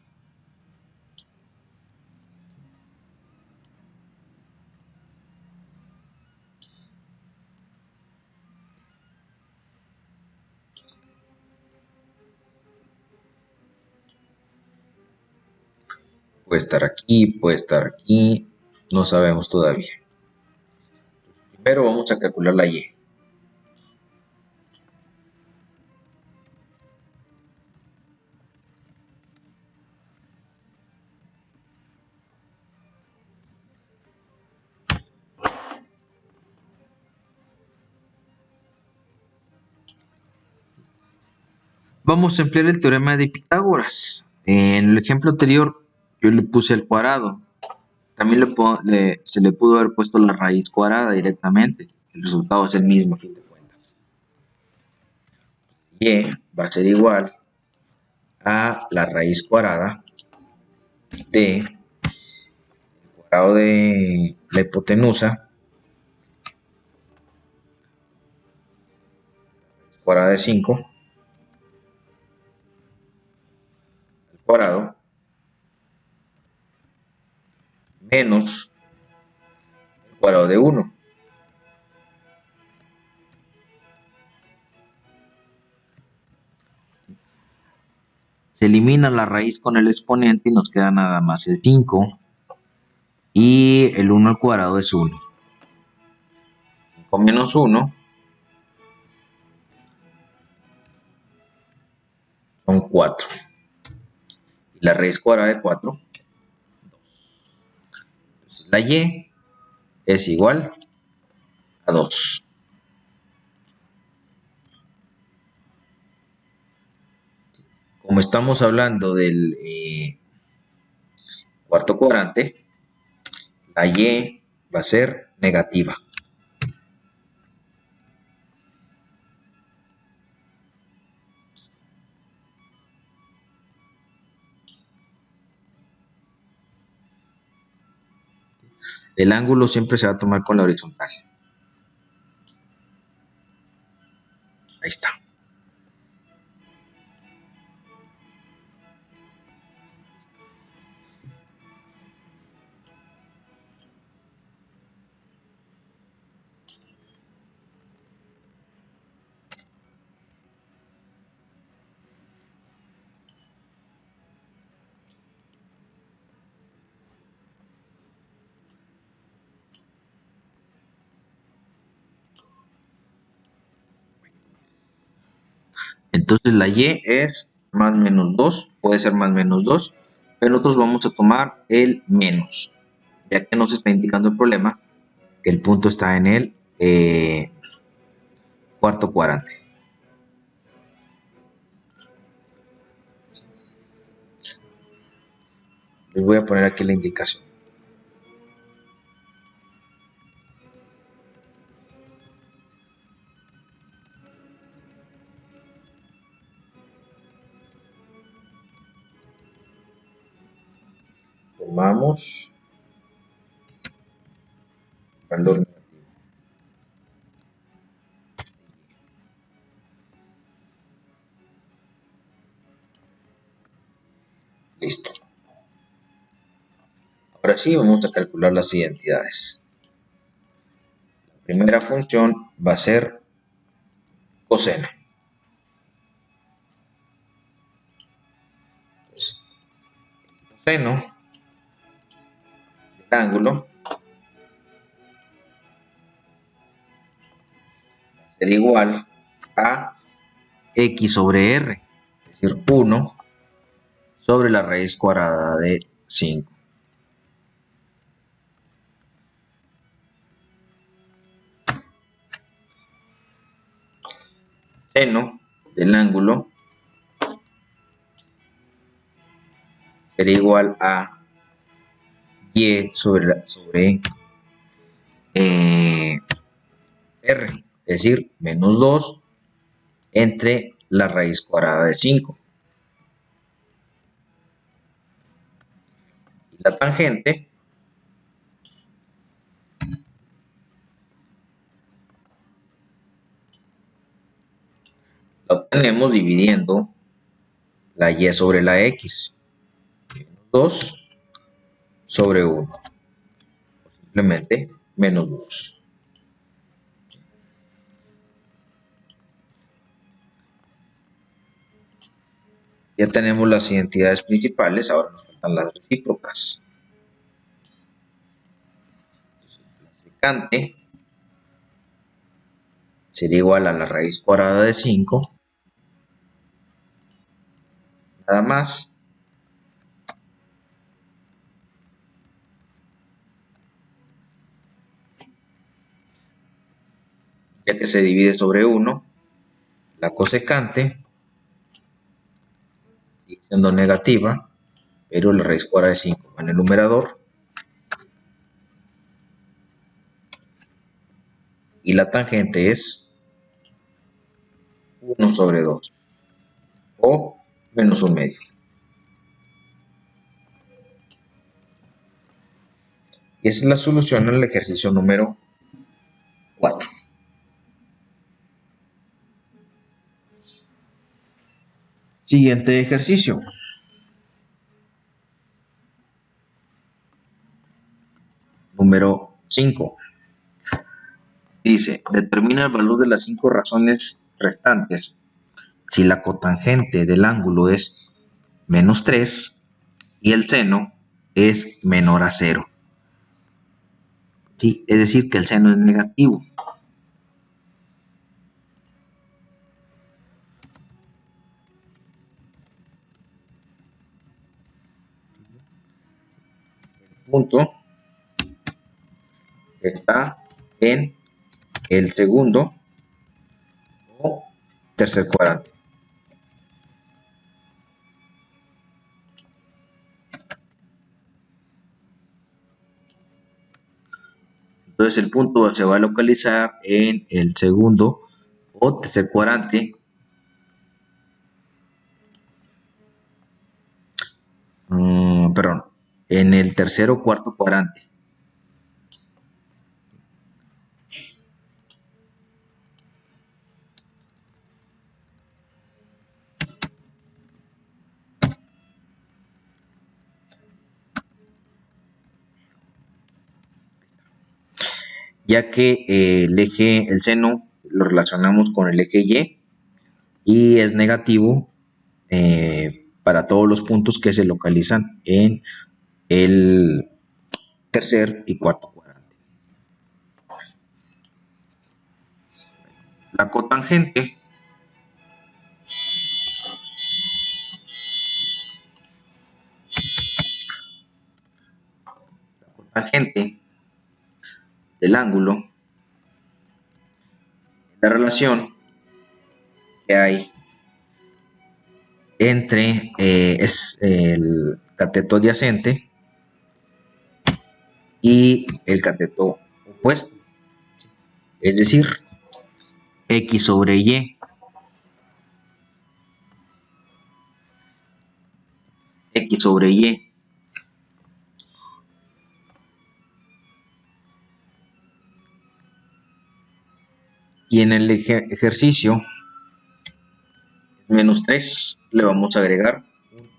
Speaker 1: Puede estar aquí, no sabemos todavía. Primero vamos a calcular la y. Vamos a emplear el teorema de Pitágoras. En el ejemplo anterior yo le puse el cuadrado. También se le pudo haber puesto la raíz cuadrada directamente. El resultado es el mismo a fin de cuentas. Y va a ser igual a la raíz cuadrada de el cuadrado de la hipotenusa cuadrada de 5 al cuadrado menos el cuadrado de 1. Se elimina la raíz con el exponente y nos queda nada más el 5 y el 1 al cuadrado es 1. 5 menos 1 son 4. Y la raíz cuadrada de 4, 2. Entonces la y es igual a 2. Como estamos hablando del cuarto cuadrante, la y va a ser negativa. El ángulo siempre se va a tomar con la horizontal. Entonces la y es más menos 2, puede ser más menos 2, pero nosotros vamos a tomar el menos, ya que nos está indicando el problema que el punto está en el cuarto cuadrante. Les voy a poner aquí la indicación. Tomamos valor negativo. Listo. Ahora sí vamos a calcular las identidades. La primera función va a ser coseno. Entonces, coseno del ángulo será igual a x sobre r, es decir, 1 sobre la raíz cuadrada de 5. Seno del ángulo será igual a y sobre r, es decir, menos 2 entre la raíz cuadrada de 5. Y la tangente la obtenemos dividiendo la y sobre la x. Menos 2 sobre 1. O simplemente menos 2. Ya tenemos las identidades principales, ahora nos faltan las recíprocas. La secante sería igual a la raíz cuadrada de 5, nada más, ya que se divide sobre 1, la cosecante sigue siendo negativa, pero la raíz cuadrada de 5 va en el numerador, y la tangente es 1 sobre 2, o menos 1/2. Y esa es la solución al ejercicio número 4. Siguiente ejercicio. Número 5. Dice, determina el valor de las 5 razones restantes si la cotangente del ángulo es menos 3 y el seno es menor a 0. ¿Sí? Es decir, que el seno es negativo. El punto está en el segundo o tercer cuadrante. Entonces el punto se va a localizar en el segundo o tercer cuadrante. Perdón, en el tercer o cuarto cuadrante. Ya que el seno lo relacionamos con el eje y es negativo para todos los puntos que se localizan en el tercer y cuarto cuadrante. La cotangente cotangente del ángulo, la relación que hay entre es el cateto adyacente y el cateto opuesto, es decir, X sobre Y. X sobre Y. Y en el ejercicio menos 3 le vamos a agregar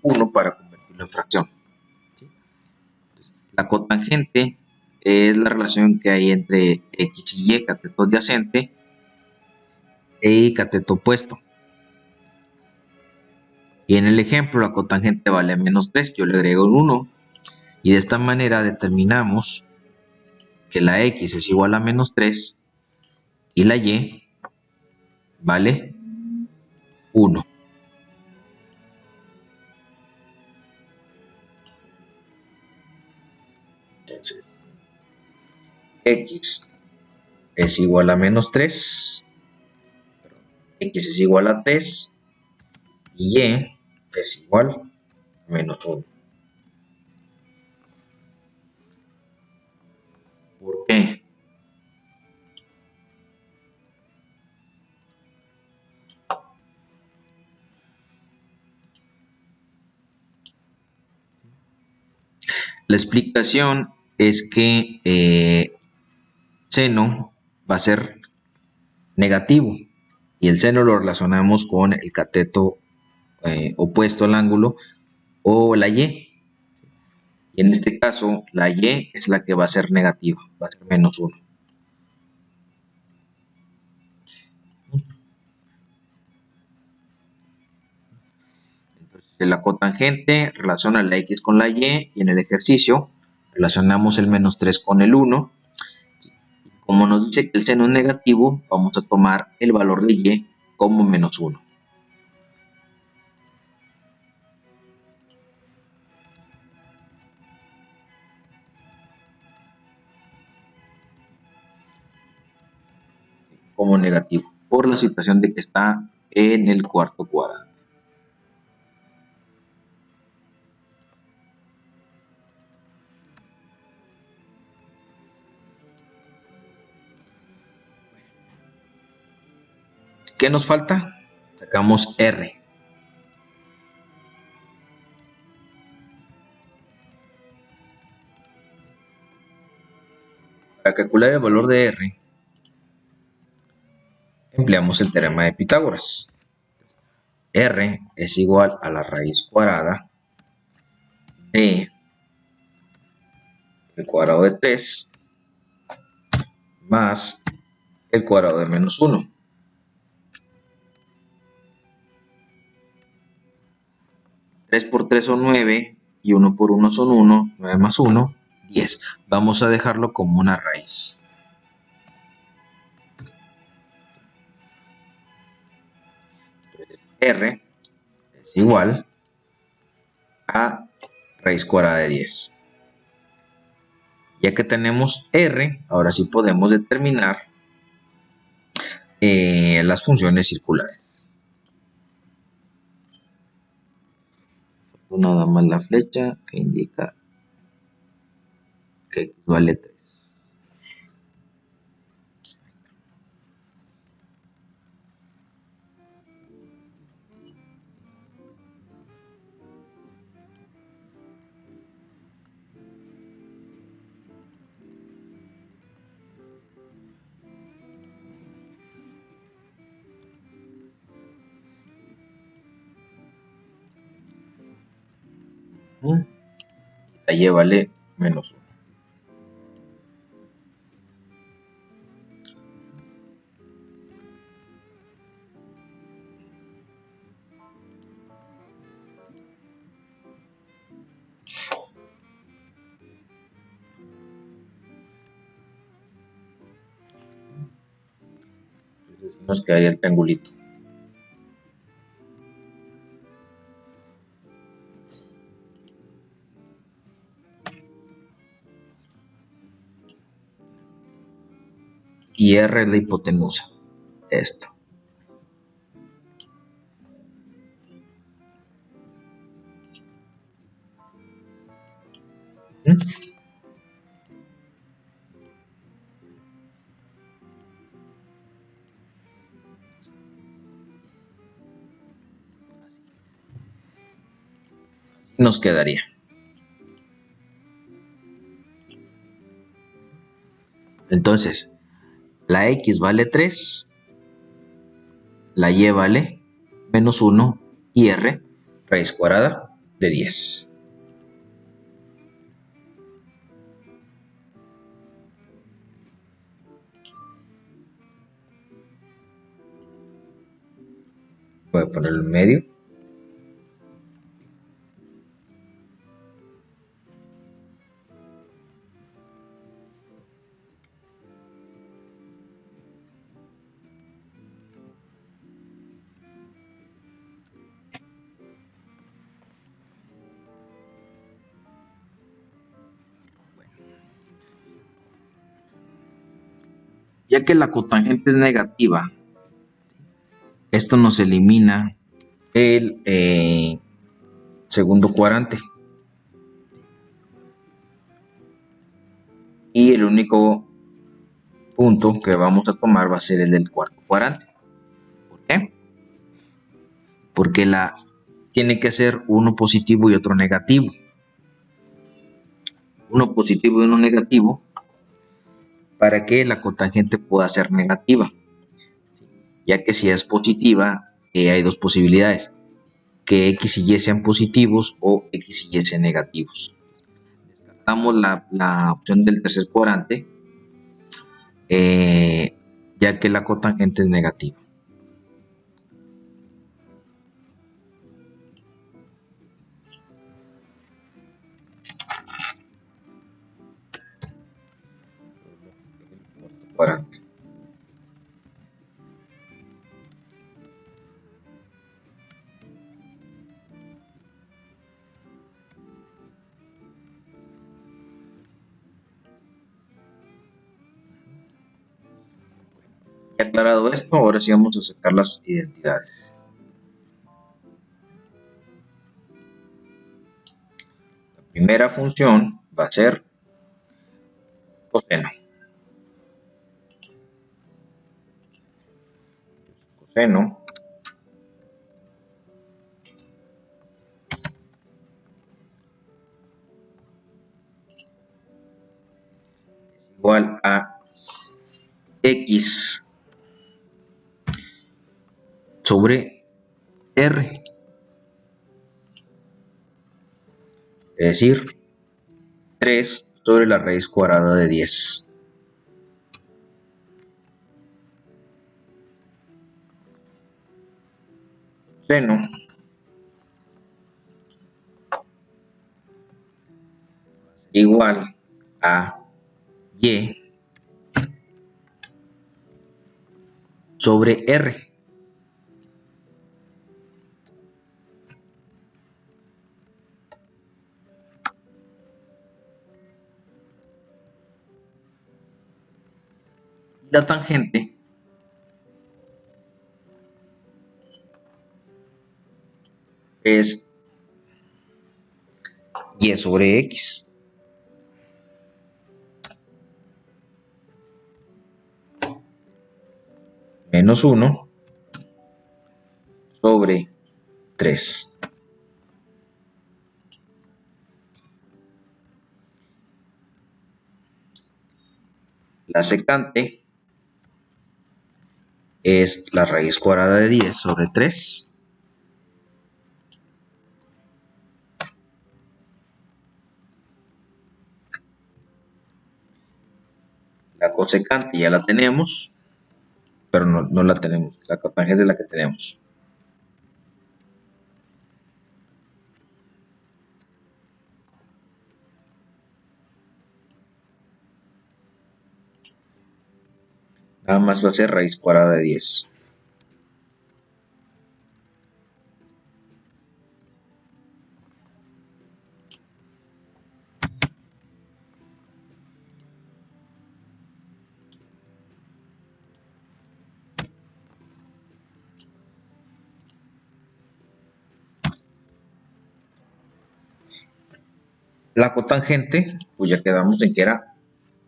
Speaker 1: un 1 para convertirlo en fracción. La cotangente es la relación que hay entre X y Y, cateto adyacente, y cateto opuesto. Y en el ejemplo la cotangente vale menos 3, yo le agrego un 1, y de esta manera determinamos que la X es igual a menos 3 y la Y vale 1. Entonces, X es igual a menos 3, X es igual a 3 y Y es igual a menos 1. ¿Por qué? La explicación es que seno va a ser negativo y el seno lo relacionamos con el cateto opuesto al ángulo o la Y. Y en este caso la Y es la que va a ser negativa, va a ser menos 1. Entonces la cotangente relaciona la X con la Y y en el ejercicio relacionamos el menos 3 con el 1. Como nos dice que el seno es negativo, vamos a tomar el valor de Y como menos 1. Como negativo, por la situación de que está en el cuarto cuadrante. ¿Qué nos falta? Sacamos R. Para calcular el valor de R, empleamos el teorema de Pitágoras. R es igual a la raíz cuadrada de el cuadrado de 3 más el cuadrado de menos 1. Tres por 3 son 9 y 1 por 1 son 1, 9 más 1, 10. Vamos a dejarlo como una raíz. R es igual a raíz cuadrada de 10. Ya que tenemos R, ahora sí podemos determinar las funciones circulares. Nada más la flecha que indica que X vale 3. La Y vale menos 1. Entonces nos quedaría el triangulito. y R es la hipotenusa. Esto. Nos quedaría. Entonces, la X vale 3, la Y vale menos 1 y R raíz cuadrada de 10. Voy a ponerlo en medio. Ya que la cotangente es negativa, esto nos elimina el segundo cuadrante. Y el único punto que vamos a tomar va a ser el del cuarto cuadrante. ¿Por qué? Porque tiene que ser uno positivo y otro negativo. Uno positivo y uno negativo para que la cotangente pueda ser negativa. Ya que si es positiva, hay dos posibilidades. Que X y Y sean positivos o X y Y sean negativos. Descartamos la opción del tercer cuadrante, ya que la cotangente es negativa. Cuadrante. Ya aclarado esto, ahora sí vamos a sacar las identidades. La primera función va a ser coseno. Coseno es igual a X sobre R. Es decir, 3 sobre la raíz cuadrada de 10. Seno igual a Y sobre R. La tangente es Y sobre X. Menos 1 sobre 3. La secante es la raíz cuadrada de 10 sobre 3. La cosecante ya la tenemos, pero no la tenemos. La cotangente es la que tenemos. Nada más va a ser raíz cuadrada de 10. la cotangente, pues ya quedamos en que era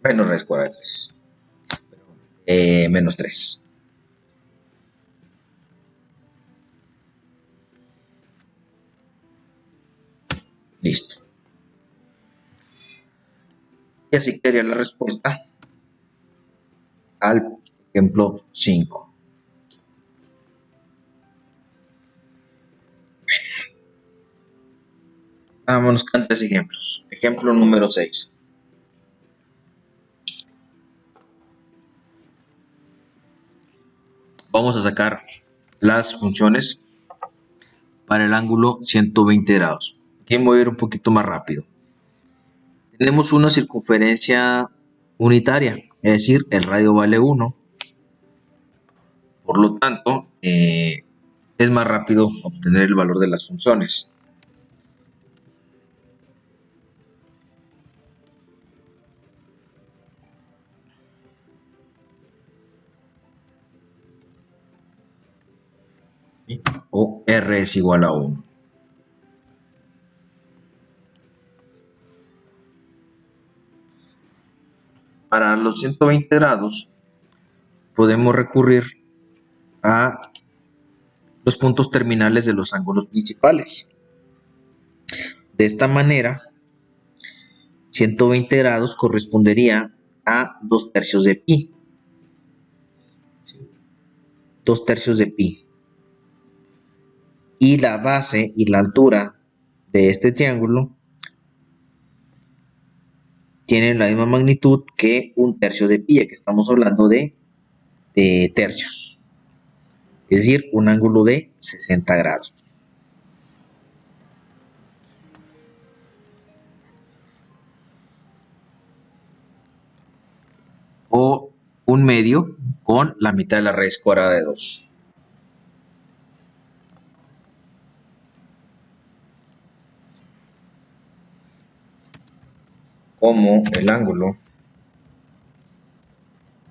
Speaker 1: menos raíz cuadrada de 3. Menos 3. Listo. Y así quedaría la respuesta al ejemplo 5. Vámonos con 3 ejemplos. Ejemplo número 6. Vamos a sacar las funciones para el ángulo 120 grados. Aquí me voy a ir un poquito más rápido. Tenemos una circunferencia unitaria, es decir, el radio vale 1. Por lo tanto, es más rápido obtener el valor de las funciones. O R es igual a 1. Para los 120 grados podemos recurrir a los puntos terminales de los ángulos principales. De esta manera, 120 grados correspondería a 2 tercios de pi. 2 tercios de pi. Y la base y la altura de este triángulo tienen la misma magnitud que 1 tercio de pi, ya que estamos hablando de tercios. Es decir, un ángulo de 60 grados. O un medio con la mitad de la raíz cuadrada de 2. Como el ángulo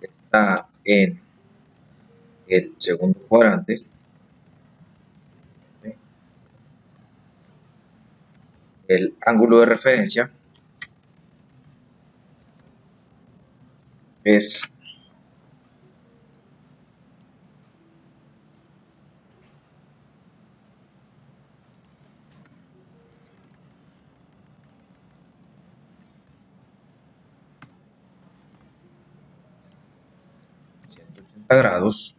Speaker 1: está en el segundo cuadrante, el ángulo de referencia es grados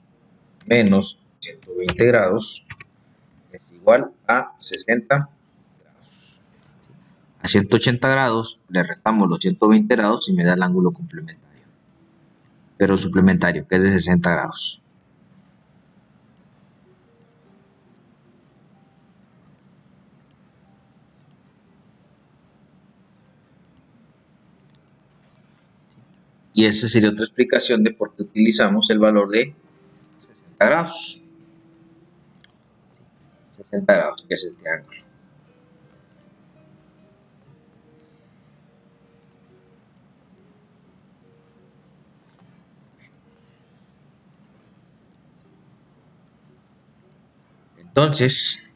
Speaker 1: menos 120 grados es igual a 60 grados. A 180 grados le restamos los 120 grados y me da el ángulo complementario. Pero suplementario, que es de 60 grados. Y esa sería otra explicación de por qué utilizamos el valor de 60 grados. 60 grados, que es este ángulo. Entonces,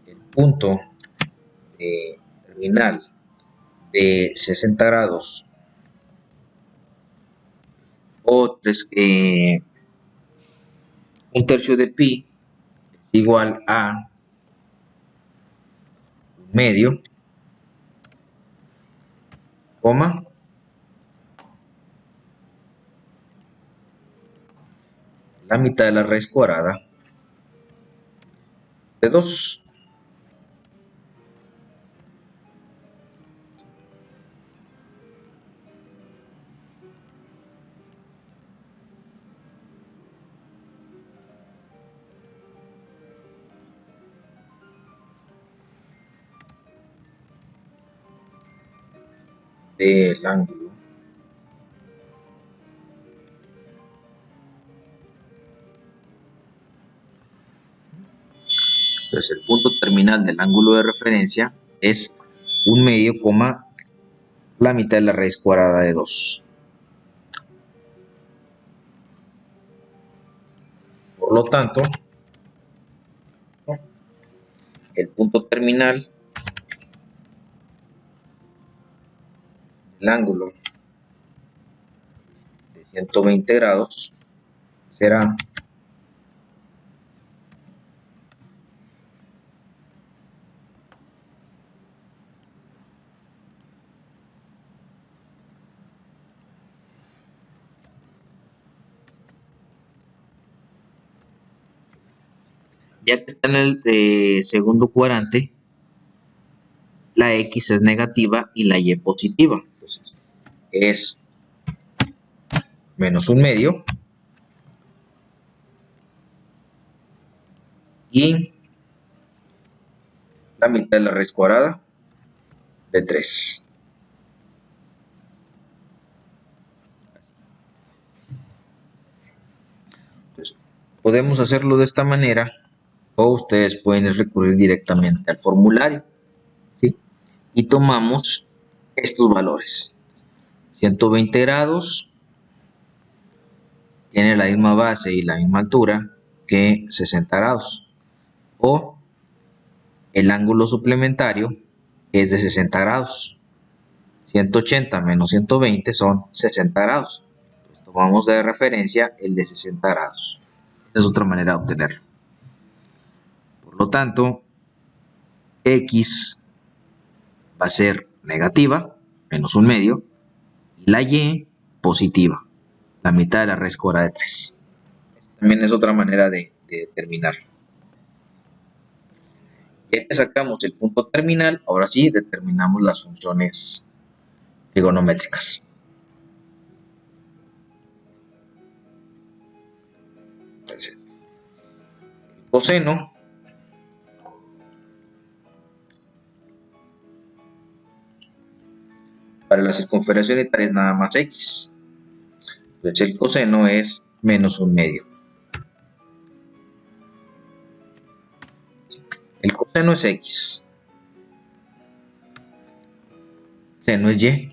Speaker 1: el punto terminal de 60 grados o 1 tercio de pi es igual a 1 medio, coma, la mitad de la raíz cuadrada de 2. Del ángulo entonces el punto terminal del ángulo de referencia es 1 medio, coma, la mitad de la raíz cuadrada de 2. Por lo tanto, el punto terminal el ángulo de 120 grados será ya que está en el segundo cuadrante, la X es negativa y la Y positiva. Entonces, es menos un medio y la mitad de la raíz cuadrada de 3. Entonces, podemos hacerlo de esta manera o ustedes pueden recurrir directamente al formulario, ¿sí? Y tomamos estos valores. 120 grados tiene la misma base y la misma altura que 60 grados. O el ángulo suplementario es de 60 grados. 180 menos 120 son 60 grados. Entonces, tomamos de referencia el de 60 grados. Esa es otra manera de obtenerlo. Por lo tanto, X va a ser negativa, menos un medio, y la Y positiva, la mitad de la raíz cuadrada de 3. También es otra manera de determinarlo. Ya que sacamos el punto terminal, ahora sí determinamos las funciones trigonométricas. Entonces, el coseno para la circunferencia unitaria es nada más X. Entonces el coseno es menos un medio. El coseno es X. Seno es Y.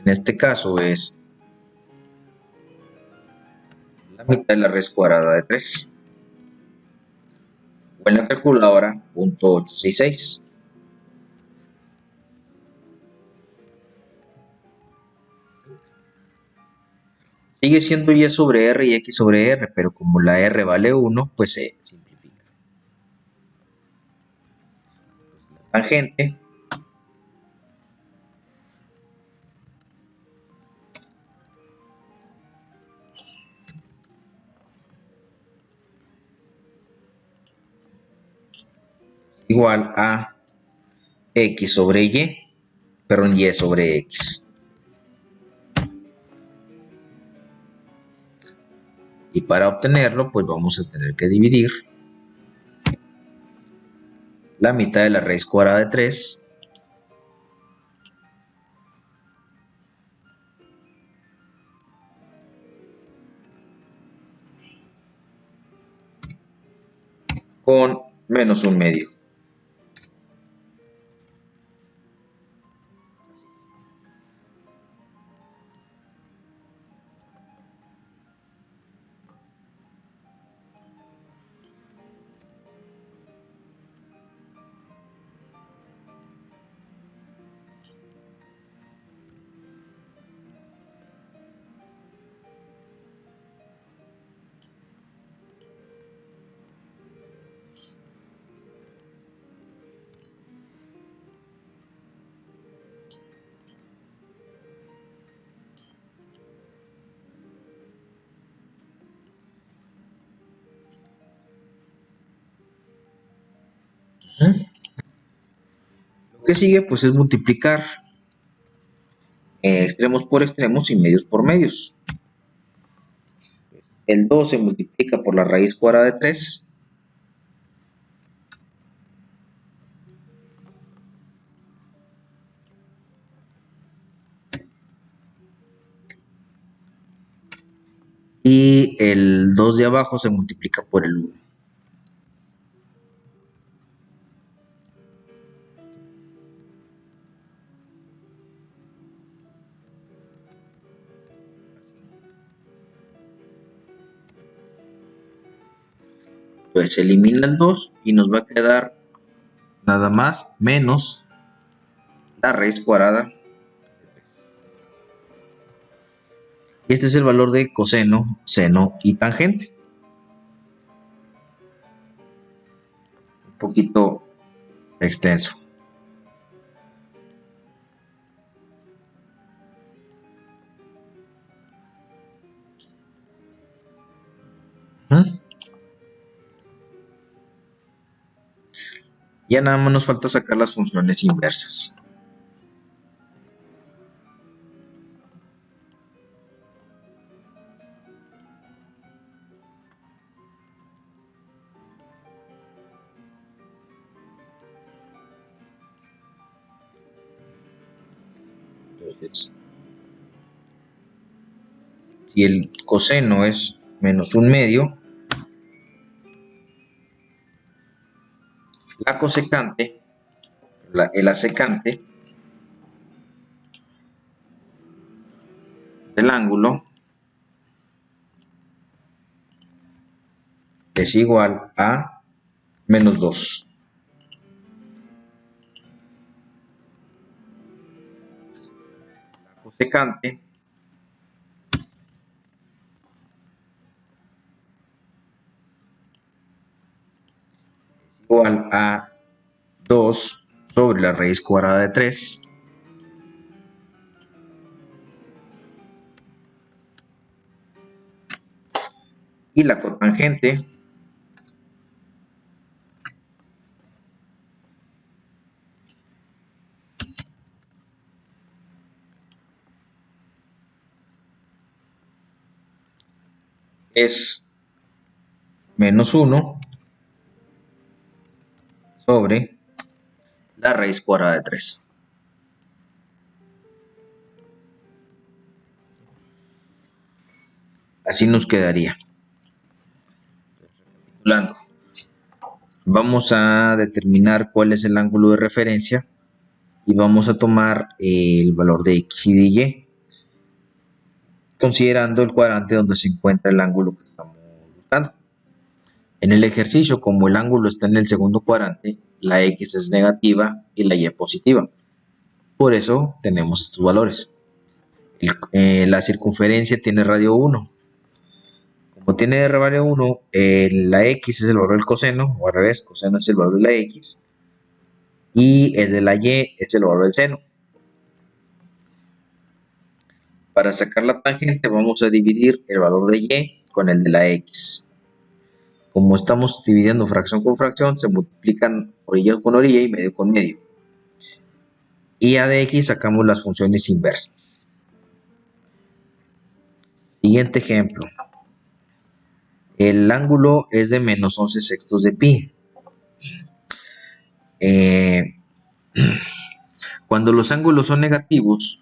Speaker 1: En este caso es la mitad de la raíz cuadrada de 3. O en la calculadora, 0.866. Sigue siendo Y sobre R y X sobre R, pero como la R vale 1, pues se simplifica. La tangente igual a X sobre Y, perdón, Y sobre X. Y para obtenerlo, pues vamos a tener que dividir la mitad de la raíz cuadrada de 3 con menos un medio. Lo que sigue pues es multiplicar extremos por extremos y medios por medios. El 2 se multiplica por la raíz cuadrada de 3. Y el 2 de abajo se multiplica por el 1. Pues se elimina el 2 y nos va a quedar nada más menos la raíz cuadrada de 3. Este es el valor de coseno, seno y tangente. Un poquito extenso. Ya nada más nos falta sacar las funciones inversas. Entonces, si el coseno es menos 1/2, la cosecante, el asecante del ángulo es igual a menos 2. La cosecante es igual a 2 sobre la raíz cuadrada de 3 y la cotangente es menos 1 sobre la raíz cuadrada de 3. Así nos quedaría. Recapitulando, vamos a determinar cuál es el ángulo de referencia y vamos a tomar el valor de x y de y, considerando el cuadrante donde se encuentra el ángulo que estamos buscando. En el ejercicio, como el ángulo está en el segundo cuadrante, la x es negativa y la y positiva. Por eso tenemos estos valores. La circunferencia tiene radio 1. Como tiene radio 1, la x es el valor del coseno, o al revés, coseno es el valor de la x, y el de la y es el valor del seno. Para sacar la tangente vamos a dividir el valor de y con el de la x. Como estamos dividiendo fracción con fracción, se multiplican orilla con orilla y medio con medio. Y a de x sacamos las funciones inversas. Siguiente ejemplo. El ángulo es de menos 11 sextos de pi. Cuando los ángulos son negativos,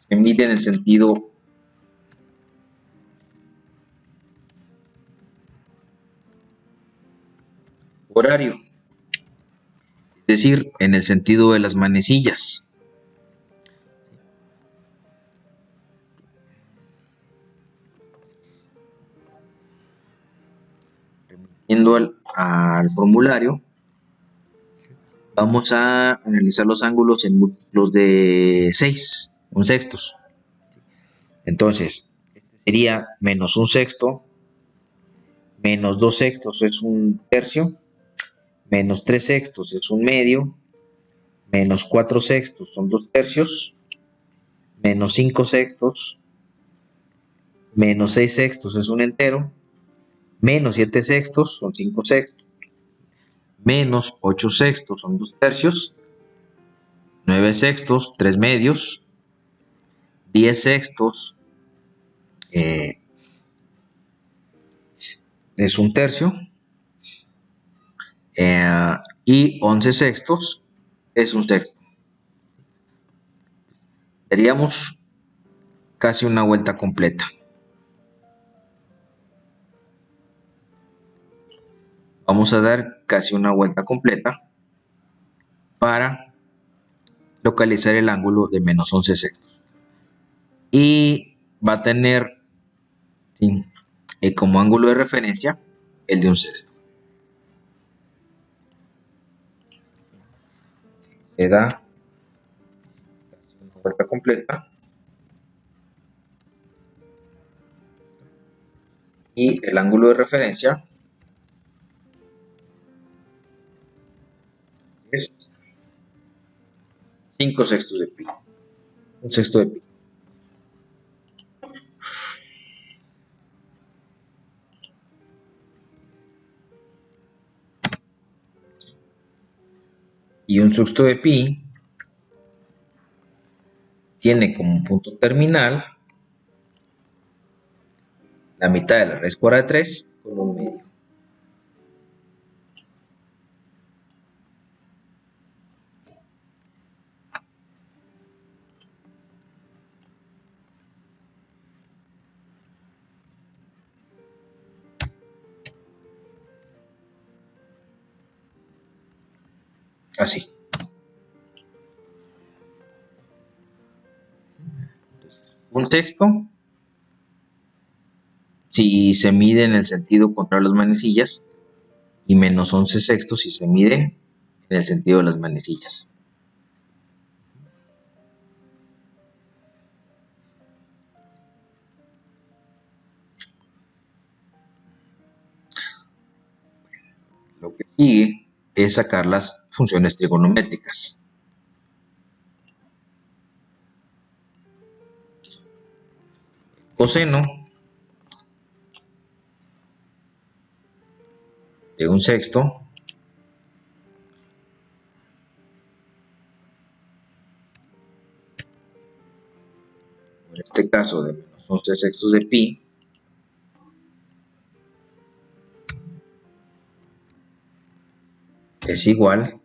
Speaker 1: se mide en el sentido horario, es decir, en el sentido de las manecillas. Remitiendo al formulario, vamos a analizar los ángulos en múltiplos de 6, un sextos. Entonces, este sería menos un sexto, menos 2 sextos es un tercio, menos 3 sextos es un medio, menos 4 sextos son 2 tercios, menos 5 sextos, menos 6 sextos es un entero, menos 7 sextos son 5 sextos, menos 8 sextos son 2 tercios, 9 sextos, 3 medios, 10 sextos es un tercio, y 11 sextos es un sexto. Daríamos casi una vuelta completa. Vamos a dar casi una vuelta completa para localizar el ángulo de menos 11 sextos. Y va a tener, ¿sí?, como ángulo de referencia el de un sexto. Se da una vuelta completa y el ángulo de referencia es 5 sextos de pi, un sexto de pi. Y un sexto de pi tiene como punto terminal la mitad de la raíz cuadrada de 3 con un medio. Así. Un sexto, si se mide en el sentido contrario a las manecillas, y menos 11 sextos si se mide en el sentido de las manecillas. Lo que sigue es sacar las funciones trigonométricas. Coseno de un sexto en este caso de menos 11 sextos de pi es igual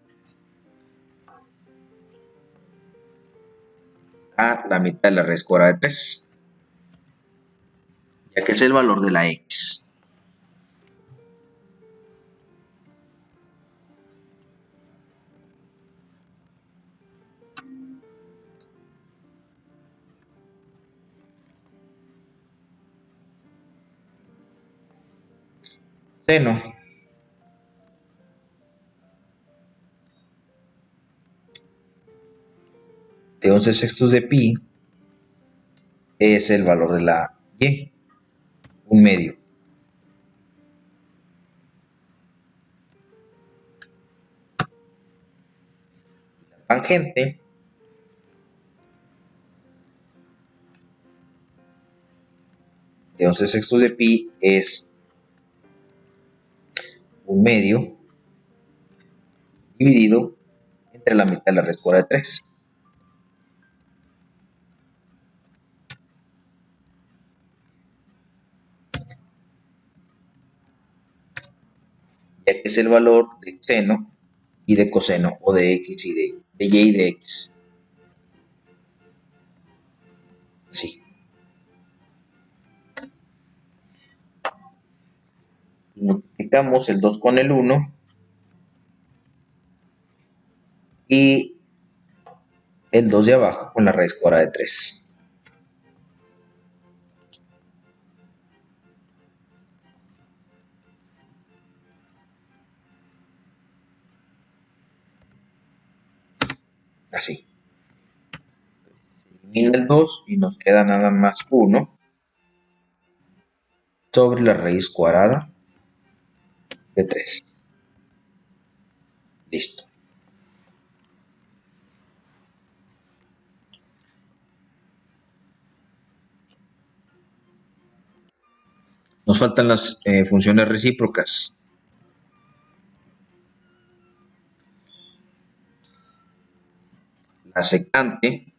Speaker 1: a la mitad de la raíz cuadrada de 3, ya que es el valor de la x. Seno de 11 sextos de pi es el valor de la y, un medio. La tangente de 11 sextos de pi es un medio dividido entre la mitad de la raíz cuadrada de 3. Ya que es el valor de seno y de coseno, o de x y de y y de x. Así. Multiplicamos el 2 con el 1 y el 2 de abajo con la raíz cuadrada de 3. Así. Se elimina el 2 y nos queda nada más 1 sobre la raíz cuadrada de 3. Listo. Nos faltan las funciones recíprocas. La secante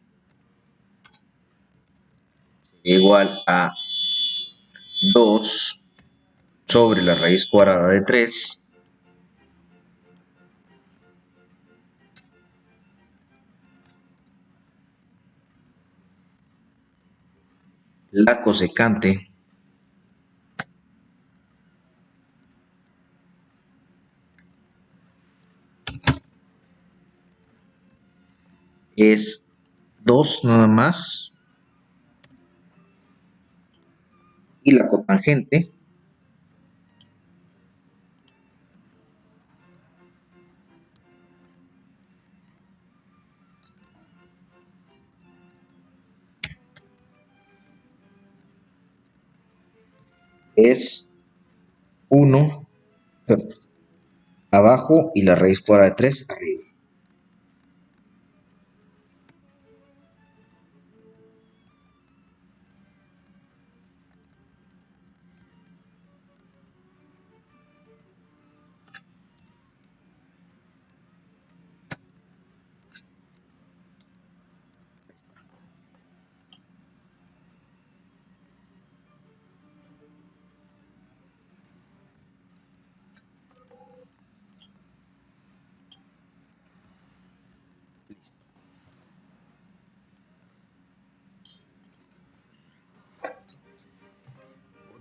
Speaker 1: igual a 2 sobre la raíz cuadrada de 3 la cosecante es 2 nada más. Y la cotangente es 1 abajo y la raíz cuadrada de 3 arriba.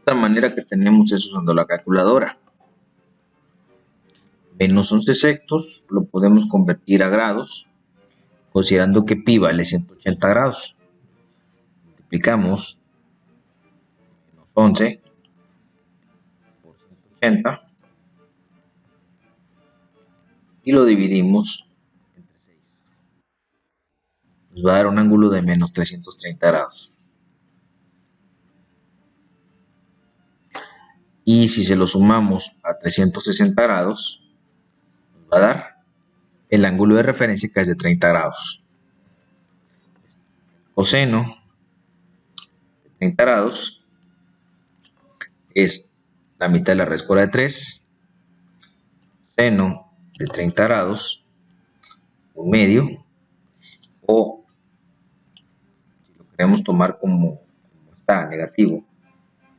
Speaker 1: Otra manera que tenemos es usando la calculadora. Menos 11 sextos lo podemos convertir a grados, considerando que pi vale 180 grados. Multiplicamos menos 11 por 180 y lo dividimos entre 6. Nos va a dar un ángulo de menos 330 grados. Y si se lo sumamos a 360 grados, nos va a dar el ángulo de referencia, que es de 30 grados. Coseno de 30 grados es la mitad de la raíz cuadrada de 3. Seno de 30 grados, un medio, o si lo queremos tomar como está, negativo,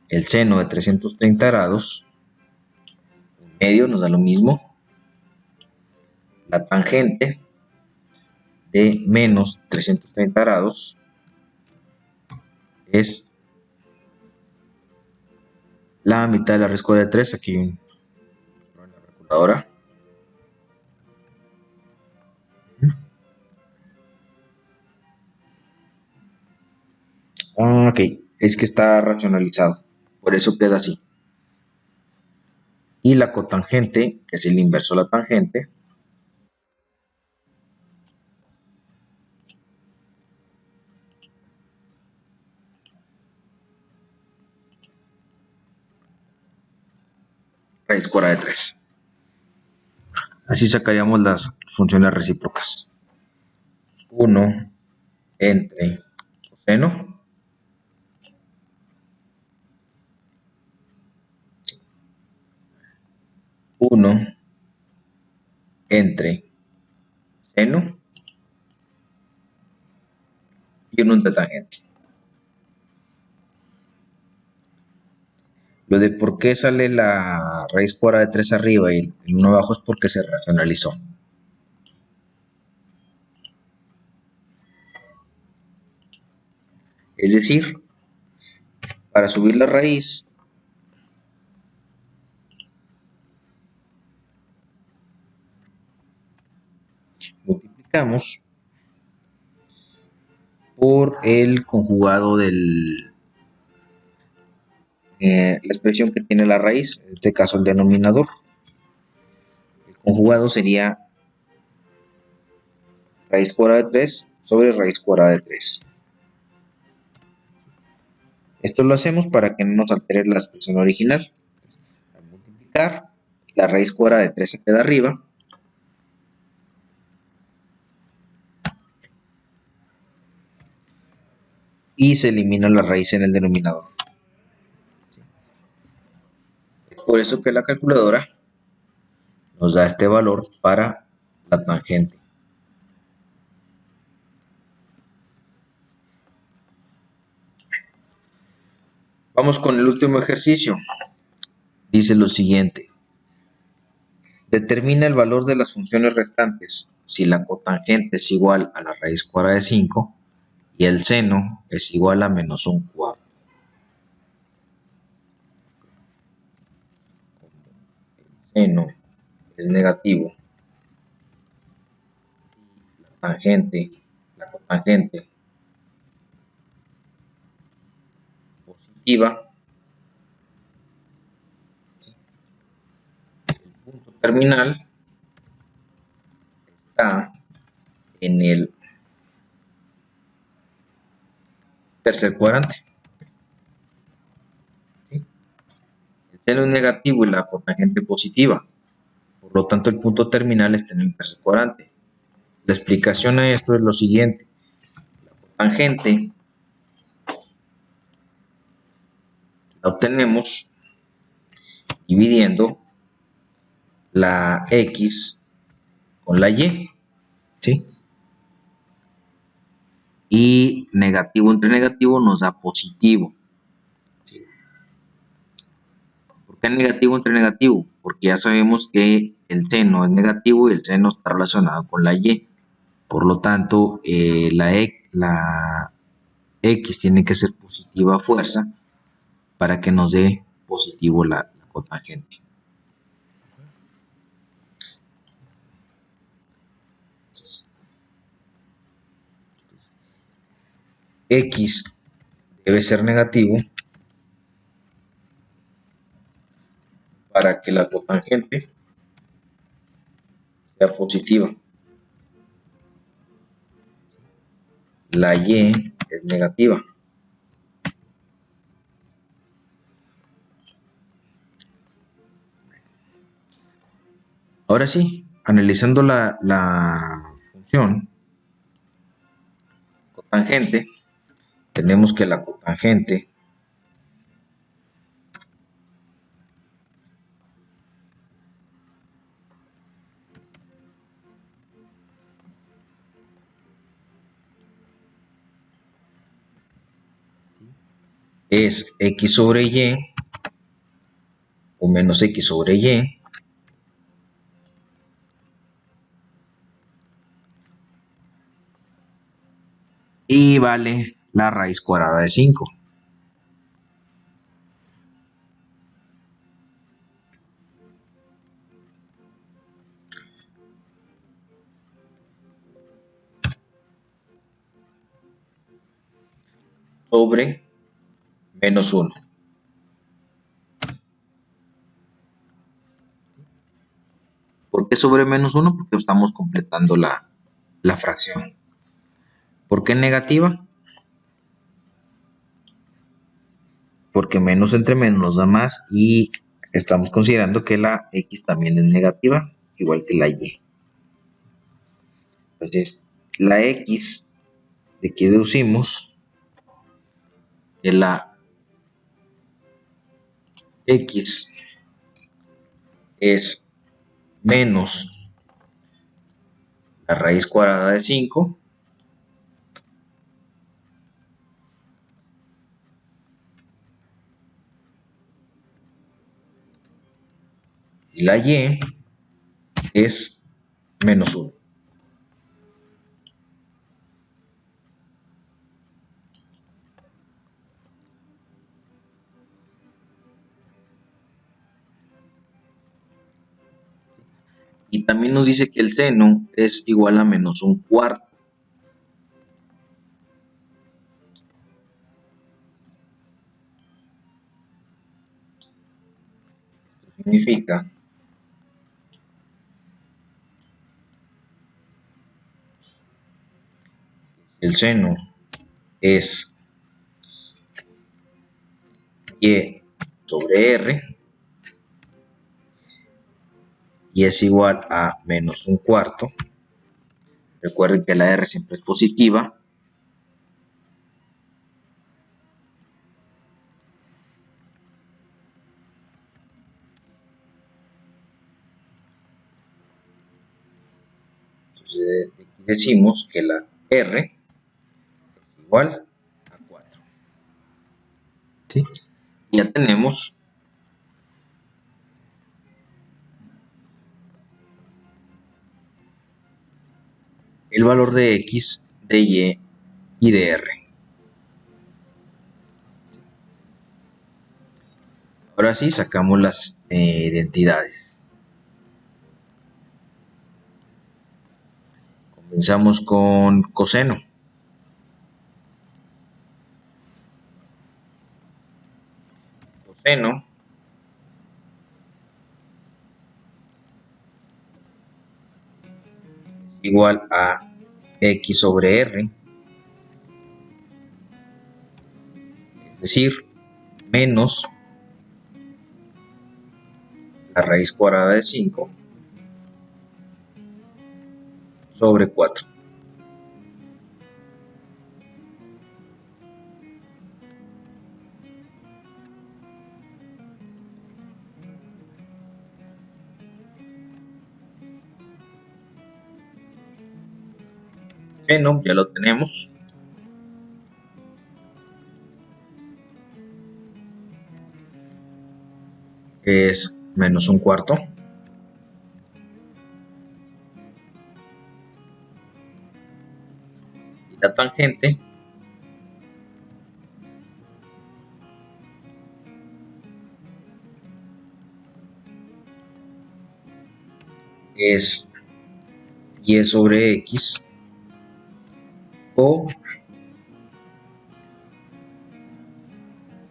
Speaker 1: el seno de 330 grados, un medio, nos da lo mismo. La tangente de menos 330 grados es la mitad de la raíz cuadrada de 3. Aquí en la calculadora. Ok, es que está racionalizado, por eso queda así. Y la cotangente, que es el inverso de la tangente, raíz cuadrada de 3. Así sacaríamos las funciones recíprocas. 1 entre coseno entre seno y 1 entre tangente. Lo de por qué sale la raíz cuadrada de 3 arriba y el 1 abajo es porque se racionalizó. Es decir, para subir la raíz, multiplicamos por el conjugado del la expresión que tiene la raíz, en este caso el denominador. El conjugado sería raíz cuadrada de 3 sobre raíz cuadrada de 3. Esto lo hacemos para que no nos altere la expresión original. Al multiplicar, la raíz cuadrada de 3 se queda arriba. Y se elimina la raíz en el denominador. Es por eso que la calculadora nos da este valor para la tangente. Vamos con el último ejercicio. Dice lo siguiente. Determina el valor de las funciones restantes si la cotangente es igual a la raíz cuadrada de 5 y el seno es igual a menos un cuarto. El seno es negativo, la tangente cotangente positiva, el punto terminal está en el tercer cuadrante. ¿Sí? El seno es negativo y la cotangente positiva. Por lo tanto, el punto terminal está en el tercer cuadrante. La explicación a esto es lo siguiente. La cotangente la obtenemos dividiendo la X con la Y. ¿Sí? Y negativo entre negativo nos da positivo. ¿Sí? ¿Por qué negativo entre negativo? Porque ya sabemos que el seno es negativo y el seno está relacionado con la Y. Por lo tanto, la X tiene que ser positiva a fuerza para que nos dé positivo la cotangente. X debe ser negativo para que la cotangente sea positiva. La Y es negativa. Ahora sí, analizando la función cotangente, tenemos que la cotangente es X sobre Y o menos X sobre Y y vale la raíz cuadrada de 5. Sobre menos 1. ¿Por qué sobre menos 1? Porque estamos completando la fracción. ¿Por qué negativa? Porque menos entre menos nos da más y estamos considerando que la X también es negativa, igual que la Y. Entonces, la X, de aquí deducimos que la X es menos la raíz cuadrada de 5 y la Y es menos 1. Y también nos dice que el seno es igual a menos un cuarto. Esto significa que el seno es Y sobre R y es igual a menos un cuarto. Recuerden que la R siempre es positiva. Entonces aquí decimos que la R es igual a 4. ¿Sí? Ya tenemos el valor de X, de Y y de R. Ahora sí, sacamos las identidades. Comenzamos con coseno. seno es igual a x sobre r, es decir, menos la raíz cuadrada de 5 sobre 4. Seno, ya lo tenemos. Es menos un cuarto. Y la tangente es y sobre x o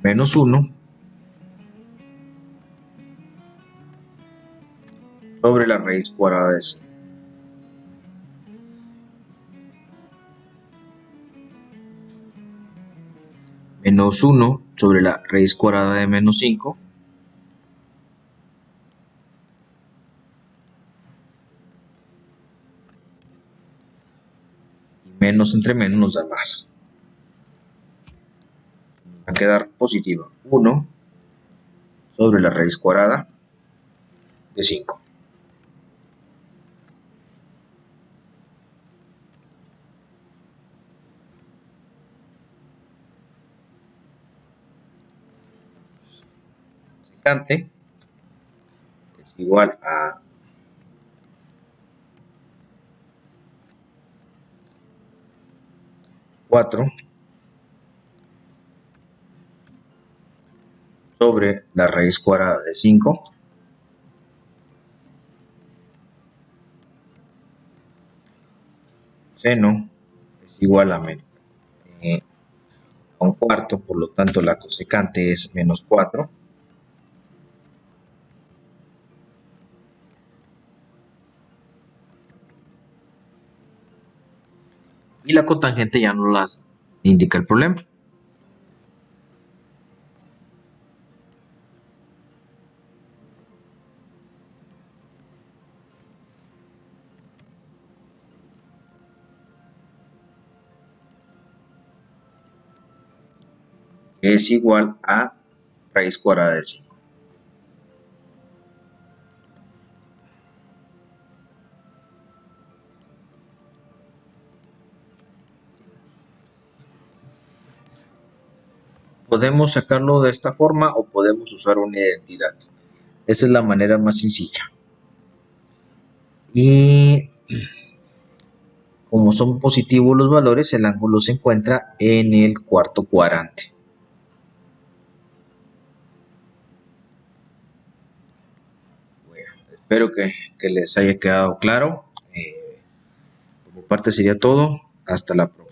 Speaker 1: menos 1 sobre la raíz cuadrada de 5. Menos 1 sobre la raíz cuadrada de menos 5. Y menos entre menos nos da más. Va a quedar positiva 1 sobre la raíz cuadrada de 5. Secante es igual a 4 sobre la raíz cuadrada de 5 seno es igual a un cuarto, por lo tanto la cosecante es menos 4. Y la cotangente ya no las indica el problema. Es igual a raíz cuadrada de 5. Podemos sacarlo de esta forma o podemos usar una identidad. Esa es la manera más sencilla. Y como son positivos los valores, el ángulo se encuentra en el cuarto cuadrante. Bueno, espero que les haya quedado claro. Por mi parte sería todo. Hasta la próxima.